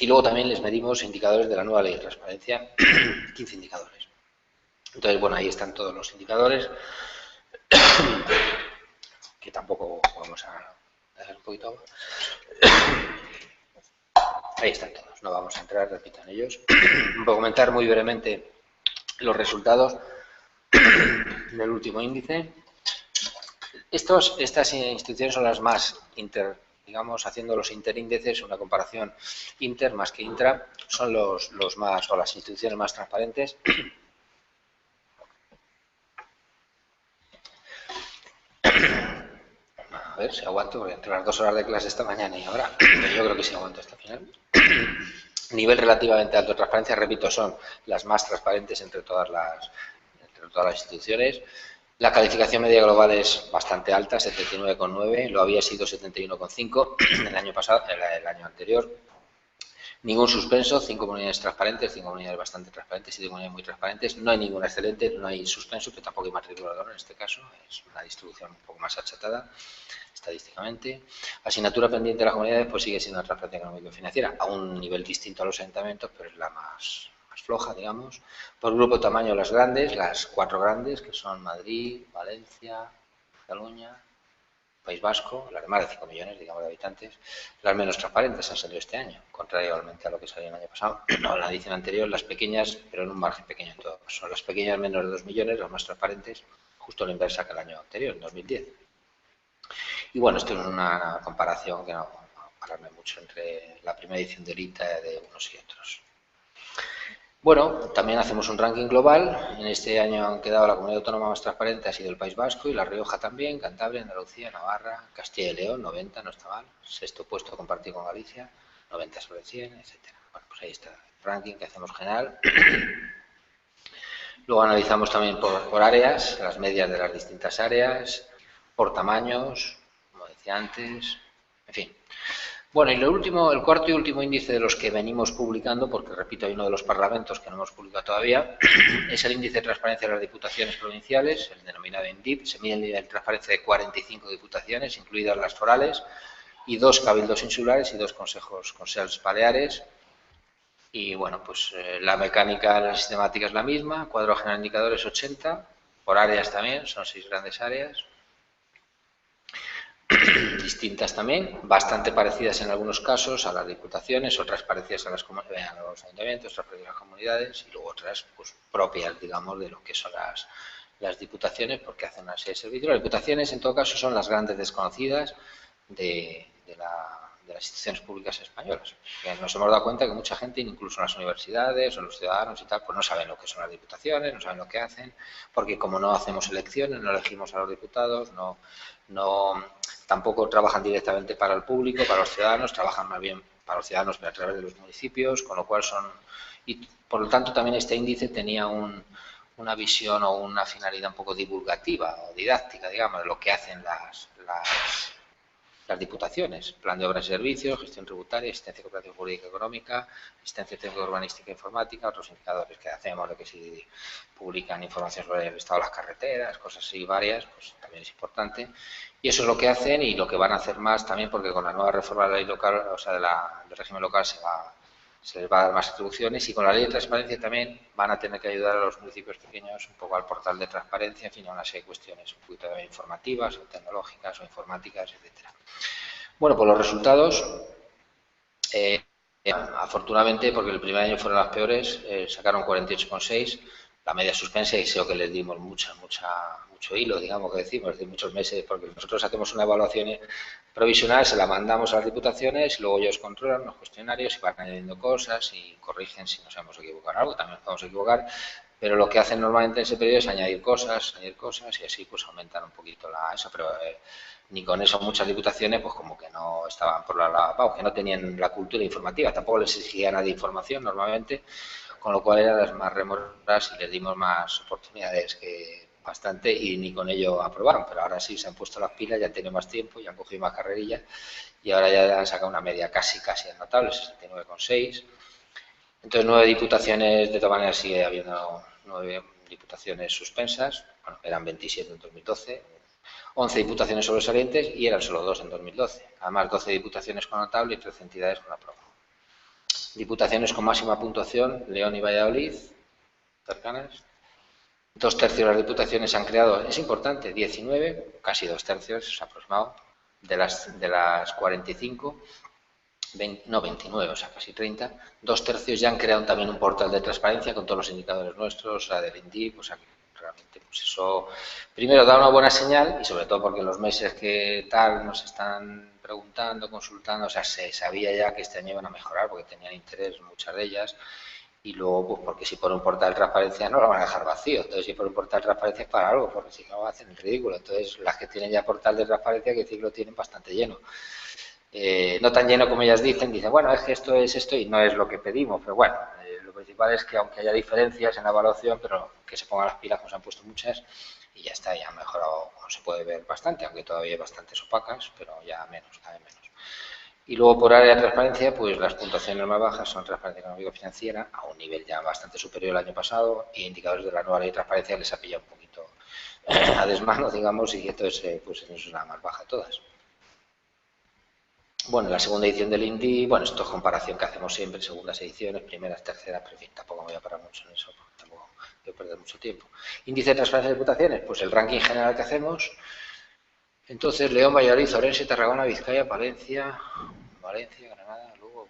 Y luego también les medimos indicadores de la nueva ley de transparencia, 15 indicadores. Entonces, bueno, ahí están todos los indicadores, que tampoco vamos a dejar un poquito agua. Ahí están todos, no vamos a entrar, repito, en ellos. Voy a comentar muy brevemente los resultados del último índice. Estas instituciones son las más digamos, haciendo los interíndices, una comparación inter más que intra, son los más, o las instituciones más transparentes. A ver si aguanto, porque entre las 2 horas de clase esta mañana y ahora, pero yo creo que sí aguanto hasta el final. Nivel relativamente alto de transparencia, repito, son las más transparentes entre todas las instituciones. La calificación media global es bastante alta, 79,9, lo había sido 71,5 el año pasado, el año anterior. Ningún suspenso, 5 comunidades transparentes, 5 comunidades bastante transparentes y 5 comunidades muy transparentes. No hay ninguna excelente, no hay suspenso, pero tampoco hay matriculador en este caso. Es una distribución un poco más achatada estadísticamente. Asignatura pendiente de las comunidades pues sigue siendo la transparencia económico-financiera, a un nivel distinto a los ayuntamientos, pero es la más floja, digamos. Por grupo tamaño, las grandes, las 4 grandes, que son Madrid, Valencia, Cataluña, País Vasco, las de más de 5 millones, digamos, de habitantes, las menos transparentes han salido este año, contrariamente a lo que salió el año pasado. No, la edición anterior, las pequeñas, pero en un margen pequeño en todo. Son las pequeñas menos de 2 millones, las más transparentes, justo la inversa que el año anterior, en 2010. Y bueno, esto es una comparación que no va a pararme mucho entre la primera edición de ahorita de unos y otros. Bueno, también hacemos un ranking global. En este año han quedado la comunidad autónoma más transparente, ha sido el País Vasco y La Rioja también, Cantabria, Andalucía, Navarra, Castilla y León, 90, no está mal. Sexto puesto compartido con Galicia, 90 sobre 100, etc. Bueno, pues ahí está el ranking que hacemos general. Luego analizamos también por áreas, las medias de las distintas áreas, por tamaños, como decía antes, en fin. Bueno, y el cuarto y último índice de los que venimos publicando, porque repito, hay uno de los parlamentos que no hemos publicado todavía, es el índice de transparencia de las diputaciones provinciales, el denominado INDIP. Se mide el nivel de transparencia de 45 diputaciones, incluidas las forales, y 2 cabildos insulares y 2 consejos baleares. Y bueno, pues la mecánica de la sistemática es la misma, cuadro general de indicadores 80, por áreas también, son 6 grandes áreas. Distintas también, bastante parecidas en algunos casos a las diputaciones, otras parecidas a los ayuntamientos, otras parecidas a las comunidades y luego otras pues, propias, digamos, de lo que son las diputaciones, porque hacen una serie de servicios. Las diputaciones, en todo caso, son las grandes desconocidas de las instituciones públicas españolas. Que nos hemos dado cuenta que mucha gente, incluso en las universidades o los ciudadanos y tal, pues no saben lo que son las diputaciones, no saben lo que hacen, porque como no hacemos elecciones, no elegimos a los diputados, tampoco trabajan directamente para el público, para los ciudadanos, trabajan más bien para los ciudadanos, pero a través de los municipios, con lo cual y por lo tanto también este índice tenía una visión o una finalidad un poco divulgativa o didáctica, digamos, de lo que hacen las diputaciones: plan de obras y servicios, gestión tributaria, asistencia cooperativa jurídica y económica, asistencia técnica urbanística e informática, otros indicadores que hacemos, de que si publican información sobre el estado de las carreteras, cosas así varias, pues también es importante. Y eso es lo que hacen y lo que van a hacer más también, porque con la nueva reforma de la ley local, o sea, del régimen local, se les va a dar más atribuciones, y con la ley de transparencia también van a tener que ayudar a los municipios pequeños un poco al portal de transparencia, en fin, a una serie de cuestiones un poquito informativas, o tecnológicas, o informáticas, etcétera. Bueno, pues los resultados, afortunadamente, porque el primer año fueron las peores, sacaron 48,6, la media suspensa, y creo que les dimos mucho hilo, digamos, que decimos, de muchos meses, porque nosotros hacemos una evaluación provisional, se la mandamos a las diputaciones y luego ellos controlan los cuestionarios y van añadiendo cosas y corrigen si nos hemos equivocado en algo, también nos podemos equivocar, pero lo que hacen normalmente en ese periodo es añadir cosas y así pues aumentan un poquito eso, pero ni con eso muchas diputaciones pues como que no estaban que no tenían la cultura informativa, tampoco les exigía nadie información normalmente, con lo cual eran las más remoras y les dimos más oportunidades que bastante, y ni con ello aprobaron, pero ahora sí se han puesto las pilas, ya han tenido más tiempo, ya han cogido más carrerillas y ahora ya han sacado una media casi notable, 69,6. Entonces 9 diputaciones, de todas maneras sigue habiendo 9 diputaciones suspensas, bueno, eran 27 en 2012, 11 diputaciones sobresalientes y eran solo 2 en 2012, además 12 diputaciones con notable y 13 entidades con aprobado. Diputaciones con máxima puntuación: León y Valladolid, cercanas. 2/3 de las diputaciones se han creado, es importante, 19, casi 2/3 aproximado, de las 45, 29, o sea, casi 30, 2/3 ya han creado también un portal de transparencia con todos los indicadores nuestros, o sea, del INDIP, o sea, que realmente, pues eso, primero da una buena señal, y sobre todo porque en los meses que tal nos están preguntando, consultando, o sea, se sabía ya que este año iban a mejorar porque tenían interés muchas de ellas, y luego, pues porque si por un portal de transparencia no lo van a dejar vacío, entonces si por un portal de transparencia es para algo, porque si no hacen el ridículo, entonces las que tienen ya portal de transparencia, que decir, lo tienen bastante lleno. No tan lleno como ellas dicen, bueno, es que esto es esto y no es lo que pedimos, pero bueno, lo principal es que aunque haya diferencias en la evaluación, pero que se pongan las pilas, como se han puesto muchas, y ya está, ya han mejorado, como se puede ver, bastante, aunque todavía hay bastantes opacas, pero ya menos, cada vez menos. Y luego por área de transparencia, pues las puntuaciones más bajas son transparencia económico-financiera, a un nivel ya bastante superior al año pasado, y indicadores de la nueva ley de transparencia les ha pillado un poquito a desmano, digamos, y entonces pues eso es la más baja de todas. Bueno, la segunda edición del INDI, bueno, esto es comparación que hacemos siempre, segundas ediciones, primeras, terceras, pero en fin, tampoco me voy a parar mucho en eso, porque tampoco voy a perder mucho tiempo. Índice de transparencia de reputaciones, pues el ranking general que hacemos. Entonces, León, Valladolid, Orense, Tarragona, Vizcaya, Valencia, Granada, Lugo,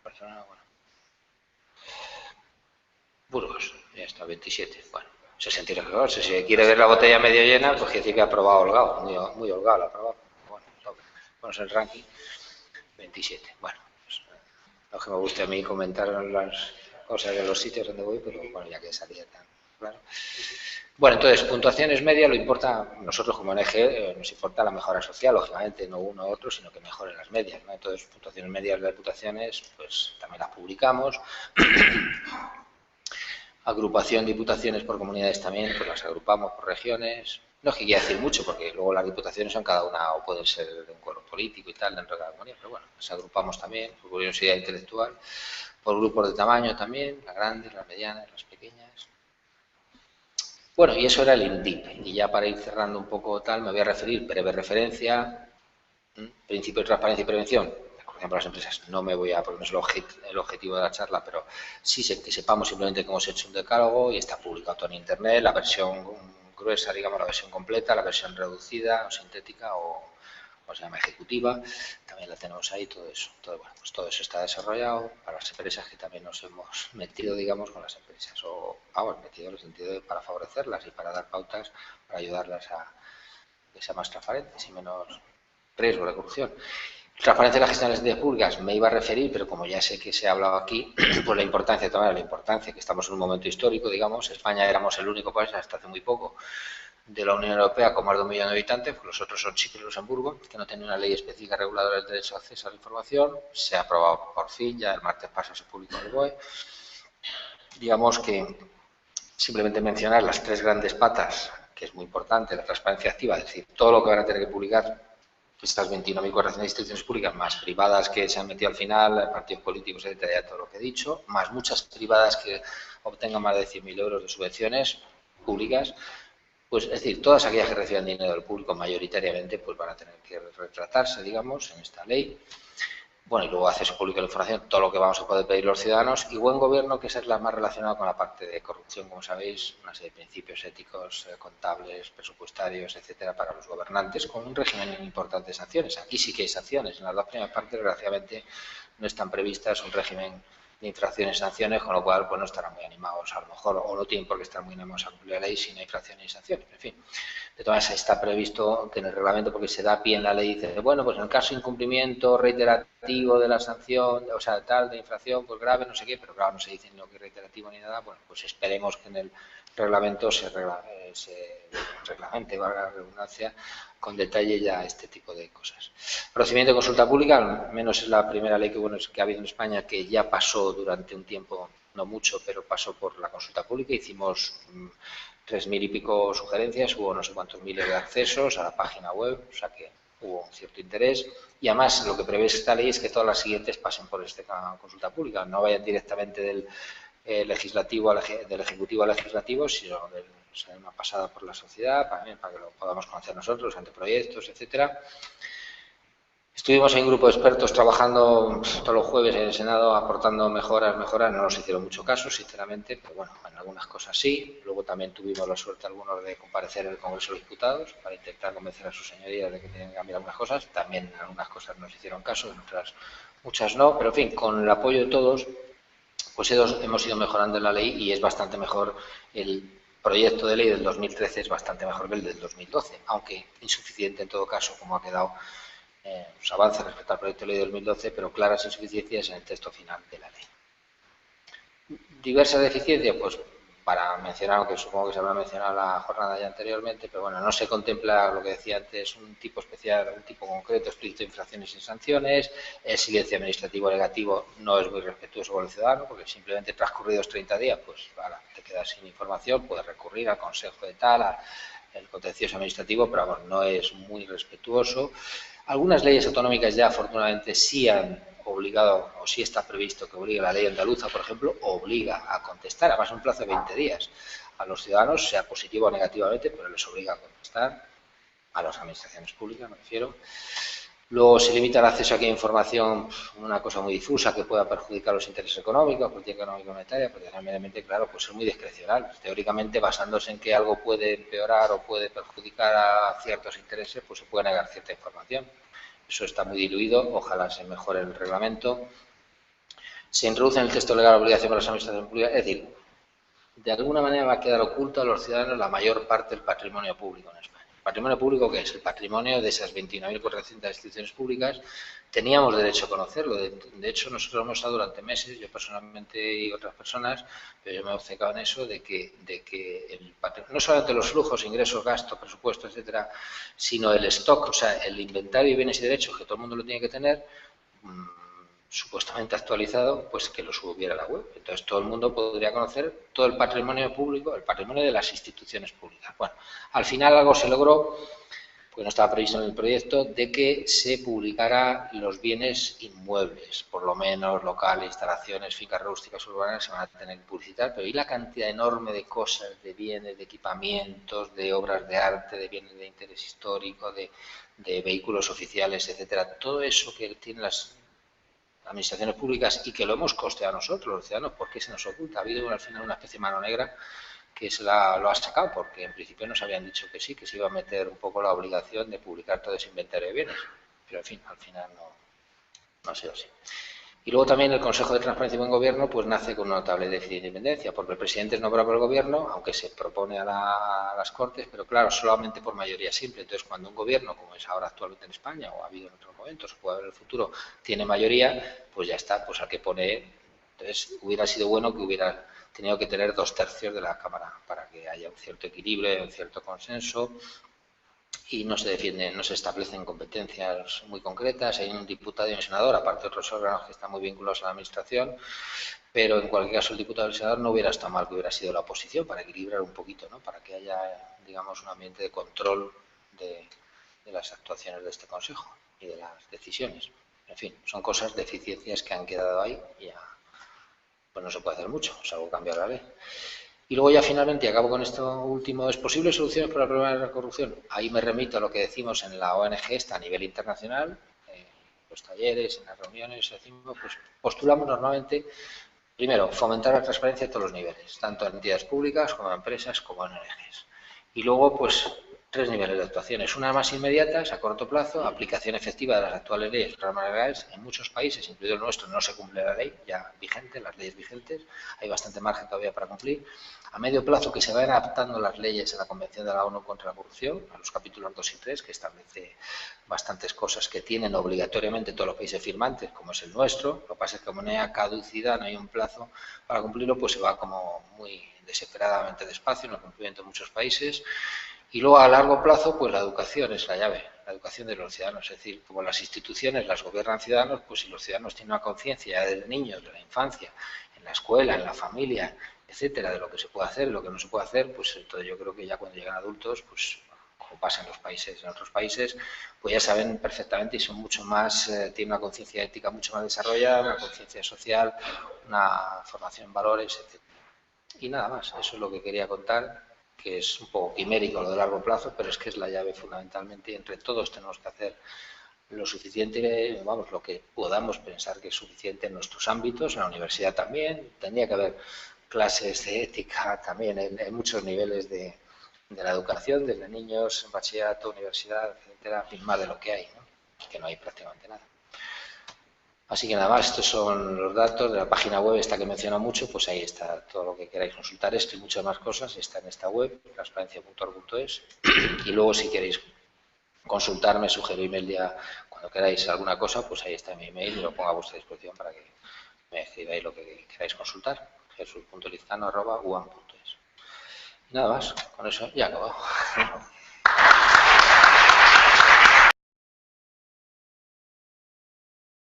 Barcelona, bueno. Burgos, ya está, 27. Bueno, 62. Si se quiere ver la botella medio llena, pues quiere decir que ha aprobado holgado, muy holgado la ha aprobado. Bueno, vamos el ranking, 27. Bueno, pues, no es que me guste a mí comentar las cosas de los sitios donde voy, pero bueno, ya que salía tan claro. Bueno, entonces, puntuaciones medias, lo importa, nosotros como ONG nos importa la mejora social, lógicamente, no uno u otro, sino que mejoren las medias, ¿no? Entonces, puntuaciones medias de reputaciones, pues también las publicamos. Agrupación de diputaciones por comunidades también, pues las agrupamos por regiones. No es que quiera decir mucho, porque luego las diputaciones son cada una, o pueden ser de un color político y tal, dentro de cada comunidad, pero bueno, las agrupamos también por curiosidad intelectual, por grupos de tamaño también, las grandes, las medianas, las pequeñas. Bueno, y eso era el INDIP. Y ya para ir cerrando un poco tal, me voy a referir, breve referencia, principio de transparencia y prevención. Por ejemplo, las empresas, no me voy a, porque no es el objetivo de la charla, pero sí que sepamos simplemente que hemos hecho un decálogo y está publicado todo en Internet, la versión gruesa, digamos, la versión completa, la versión reducida o sintética o se llama ejecutiva, también la tenemos ahí, todo eso. Bueno, pues todo eso está desarrollado para las empresas que también nos hemos metido, digamos, con las empresas, o vamos, metido en el sentido de para favorecerlas y para dar pautas, para ayudarlas a que sean más transparentes y menos riesgo de corrupción. Transparencia en la gestión de las entidades públicas, me iba a referir, pero como ya sé que se ha hablado aquí, pues la importancia, también la importancia, que estamos en un momento histórico, digamos, España éramos el único país hasta hace muy poco de la Unión Europea con más de 1 millón de habitantes, pues los otros son Chipre y Luxemburgo, que no tienen una ley específica reguladora del derecho de acceso a la información. Se ha aprobado por fin, ya el martes pasado se publicó en el BOE. Digamos que simplemente mencionar las 3 grandes patas, que es muy importante, la transparencia activa, es decir, todo lo que van a tener que publicar estas 21.400 instituciones públicas, más privadas que se han metido al final, partidos políticos, etcétera, ya todo lo que he dicho, más muchas privadas que obtengan más de 100.000 euros de subvenciones públicas. Pues es decir, todas aquellas que reciban dinero del público mayoritariamente pues van a tener que retratarse, digamos, en esta ley. Bueno, y luego acceso público a la información, todo lo que vamos a poder pedir los ciudadanos, y buen gobierno, que esa es la más relacionada con la parte de corrupción, como sabéis, una serie de principios éticos, contables, presupuestarios, etcétera, para los gobernantes, con un régimen importante de sanciones. Aquí sí que hay sanciones, en las 2 primeras partes, desgraciadamente, no están previstas un régimen de infracciones y sanciones, con lo cual pues no estarán muy animados, a lo mejor, o no tienen por qué estar muy animados a cumplir la ley si no hay infracciones y sanciones, en fin. De todas maneras, está previsto que en el reglamento, porque se da pie en la ley, dice, bueno, pues en el caso de incumplimiento reiterativo de la sanción, o sea, tal, de infracción, pues grave, no sé qué, pero claro, no se dice ni lo que es reiterativo ni nada, bueno, pues esperemos que en el reglamento se reglamente, valga la redundancia, con detalle ya este tipo de cosas. Procedimiento de consulta pública, al menos es la primera ley que ha habido en España que ya pasó durante un tiempo, no mucho, pero pasó por la consulta pública. Hicimos 3.000 y pico sugerencias, hubo no sé cuántos miles de accesos a la página web, o sea que hubo un cierto interés. Y además lo que prevé esta ley es que todas las siguientes pasen por esta consulta pública, no vayan directamente del ejecutivo al legislativo, sino sea una pasada por la sociedad, para que lo podamos conocer nosotros, los anteproyectos, etcétera. Estuvimos en un grupo de expertos trabajando todos los jueves en el Senado, aportando mejoras, no nos hicieron mucho caso, sinceramente, pero bueno, en algunas cosas sí. Luego también tuvimos la suerte algunos de comparecer en el Congreso de los Diputados para intentar convencer a sus señorías de que tienen que cambiar algunas cosas. También en algunas cosas nos hicieron caso, en otras muchas no, pero en fin, con el apoyo de todos, pues hemos ido mejorando la ley y es bastante mejor. El proyecto de ley del 2013 es bastante mejor que el del 2012, aunque insuficiente en todo caso, como ha quedado. Pues avanza respecto al proyecto de ley de 2012, pero claras insuficiencias en el texto final de la ley. Diversas deficiencias, pues para mencionar, aunque supongo que se habrá mencionado la jornada ya anteriormente, pero bueno, no se contempla lo que decía antes, un tipo especial, un tipo concreto, explícito de infracciones y sanciones. El silencio administrativo negativo no es muy respetuoso con el ciudadano, porque simplemente transcurridos 30 días, pues te quedas sin información, puedes recurrir al consejo de tal, el contencioso administrativo, pero vamos, no es muy respetuoso. Algunas leyes autonómicas ya afortunadamente sí han obligado, o sí está previsto que obligue, la ley andaluza, por ejemplo, obliga a contestar, además un plazo de 20 días, a los ciudadanos, sea positivo o negativamente, pero les obliga a contestar, a las administraciones públicas me refiero. Luego se limita el acceso aquí a información, una cosa muy difusa que pueda perjudicar los intereses económicos, política económica y monetaria, porque realmente, claro, pues es muy discrecional. Teóricamente, basándose en que algo puede empeorar o puede perjudicar a ciertos intereses, pues se puede negar cierta información. Eso está muy diluido, ojalá se mejore el reglamento. Se introduce en el texto legal la obligación para las administraciones públicas, es decir, de alguna manera va a quedar oculto a los ciudadanos la mayor parte del patrimonio público en España. ¿El patrimonio público qué es? El patrimonio de esas 21.400 instituciones públicas. Teníamos derecho a conocerlo. De hecho, nosotros hemos estado durante meses, yo personalmente y otras personas, pero yo me he obcecado en eso, de que el patrimonio, no solamente los flujos, ingresos, gastos, presupuestos, etcétera, sino el stock, o sea, el inventario de bienes y derechos que todo el mundo lo tiene que tener, supuestamente actualizado, pues que lo subiera a la web. Entonces todo el mundo podría conocer todo el patrimonio público, el patrimonio de las instituciones públicas. Bueno, al final algo se logró, pues no estaba previsto en el proyecto, de que se publicara los bienes inmuebles, por lo menos locales, instalaciones, fincas rústicas urbanas se van a tener que publicitar, pero y la cantidad enorme de cosas, de bienes, de equipamientos, de obras de arte, de bienes de interés histórico, de vehículos oficiales, etcétera, todo eso que tienen las administraciones públicas y que lo hemos costeado nosotros, los ciudadanos, ¿por qué se nos oculta? Ha habido al final una especie de mano negra que lo ha sacado, porque en principio nos habían dicho que sí, que se iba a meter un poco la obligación de publicar todo ese inventario de bienes, pero en fin, al final no ha sido así. Y luego también el Consejo de Transparencia y Buen Gobierno pues nace con un notable déficit de independencia, porque el presidente es nombrado por el Gobierno, aunque se propone a las Cortes, pero claro, solamente por mayoría simple. Entonces, cuando un Gobierno, como es ahora actualmente en España, o ha habido en otros momentos, o puede haber en el futuro, tiene mayoría, pues ya está, pues al que pone. Entonces, hubiera sido bueno que hubiera tenido que tener 2/3 de la Cámara para que haya un cierto equilibrio, un cierto consenso, y no se defienden, no se establecen competencias muy concretas. Hay un diputado y un senador, aparte de otros órganos que están muy vinculados a la administración, pero en cualquier caso el diputado y el senador no hubiera estado mal que hubiera sido la oposición para equilibrar un poquito, ¿no? Para que haya, digamos, un ambiente de control de las actuaciones de este Consejo y de las decisiones. En fin, son cosas, deficiencias que han quedado ahí y ya pues no se puede hacer mucho, salvo cambiar la ley. Y luego ya finalmente, y acabo con esto último, ¿es posible soluciones para el problema de la corrupción? Ahí me remito a lo que decimos en la ONG esta a nivel internacional, los talleres, en las reuniones, decimos, pues postulamos normalmente, primero, fomentar la transparencia a todos los niveles, tanto en entidades públicas como en empresas como en ONGs. Y luego, pues, 3 niveles de actuaciones. Una más inmediatas, a corto plazo, aplicación efectiva de las actuales leyes, programas legales. En muchos países, incluido el nuestro, no se cumple la ley ya vigente, las leyes vigentes. Hay bastante margen todavía para cumplir. A medio plazo, que se vayan adaptando las leyes a la Convención de la ONU contra la Corrupción, a los capítulos 2 y 3, que establece bastantes cosas que tienen obligatoriamente todos los países firmantes, como es el nuestro. Lo que pasa es que como no hay caducidad, no hay un plazo para cumplirlo, pues se va como muy desesperadamente despacio en el cumplimiento de muchos países. Y luego a largo plazo, pues la educación es la llave, la educación de los ciudadanos. Es decir, como las instituciones las gobiernan ciudadanos, pues si los ciudadanos tienen una conciencia desde niños, de la infancia, en la escuela, en la familia, etcétera, de lo que se puede hacer, de lo que no se puede hacer, pues entonces yo creo que ya cuando llegan adultos, pues como pasa en otros países, pues ya saben perfectamente y son mucho más, tienen una conciencia ética mucho más desarrollada, una conciencia social, una formación en valores, etcétera. Y nada más, eso es lo que quería contar, que es un poco quimérico lo de largo plazo, pero es que es la llave fundamentalmente y entre todos tenemos que hacer lo suficiente, vamos, lo que podamos pensar que es suficiente en nuestros ámbitos, en la universidad también, tendría que haber clases de ética también en muchos niveles de la educación, desde niños, bachillerato, universidad, etcétera, más de lo que hay, ¿no? Que no hay prácticamente nada. Así que nada más, estos son los datos de la página web esta que menciono mucho, pues ahí está todo lo que queráis consultar, esto y muchas más cosas, está en esta web, transparencia.org.es, y luego si queréis consultarme, sugerirme el día, cuando queráis alguna cosa, pues ahí está mi email y lo pongo a vuestra disposición para que me escribáis lo que queráis consultar, jesus.lizcano@uam.es. Y nada más, con eso ya he acabado.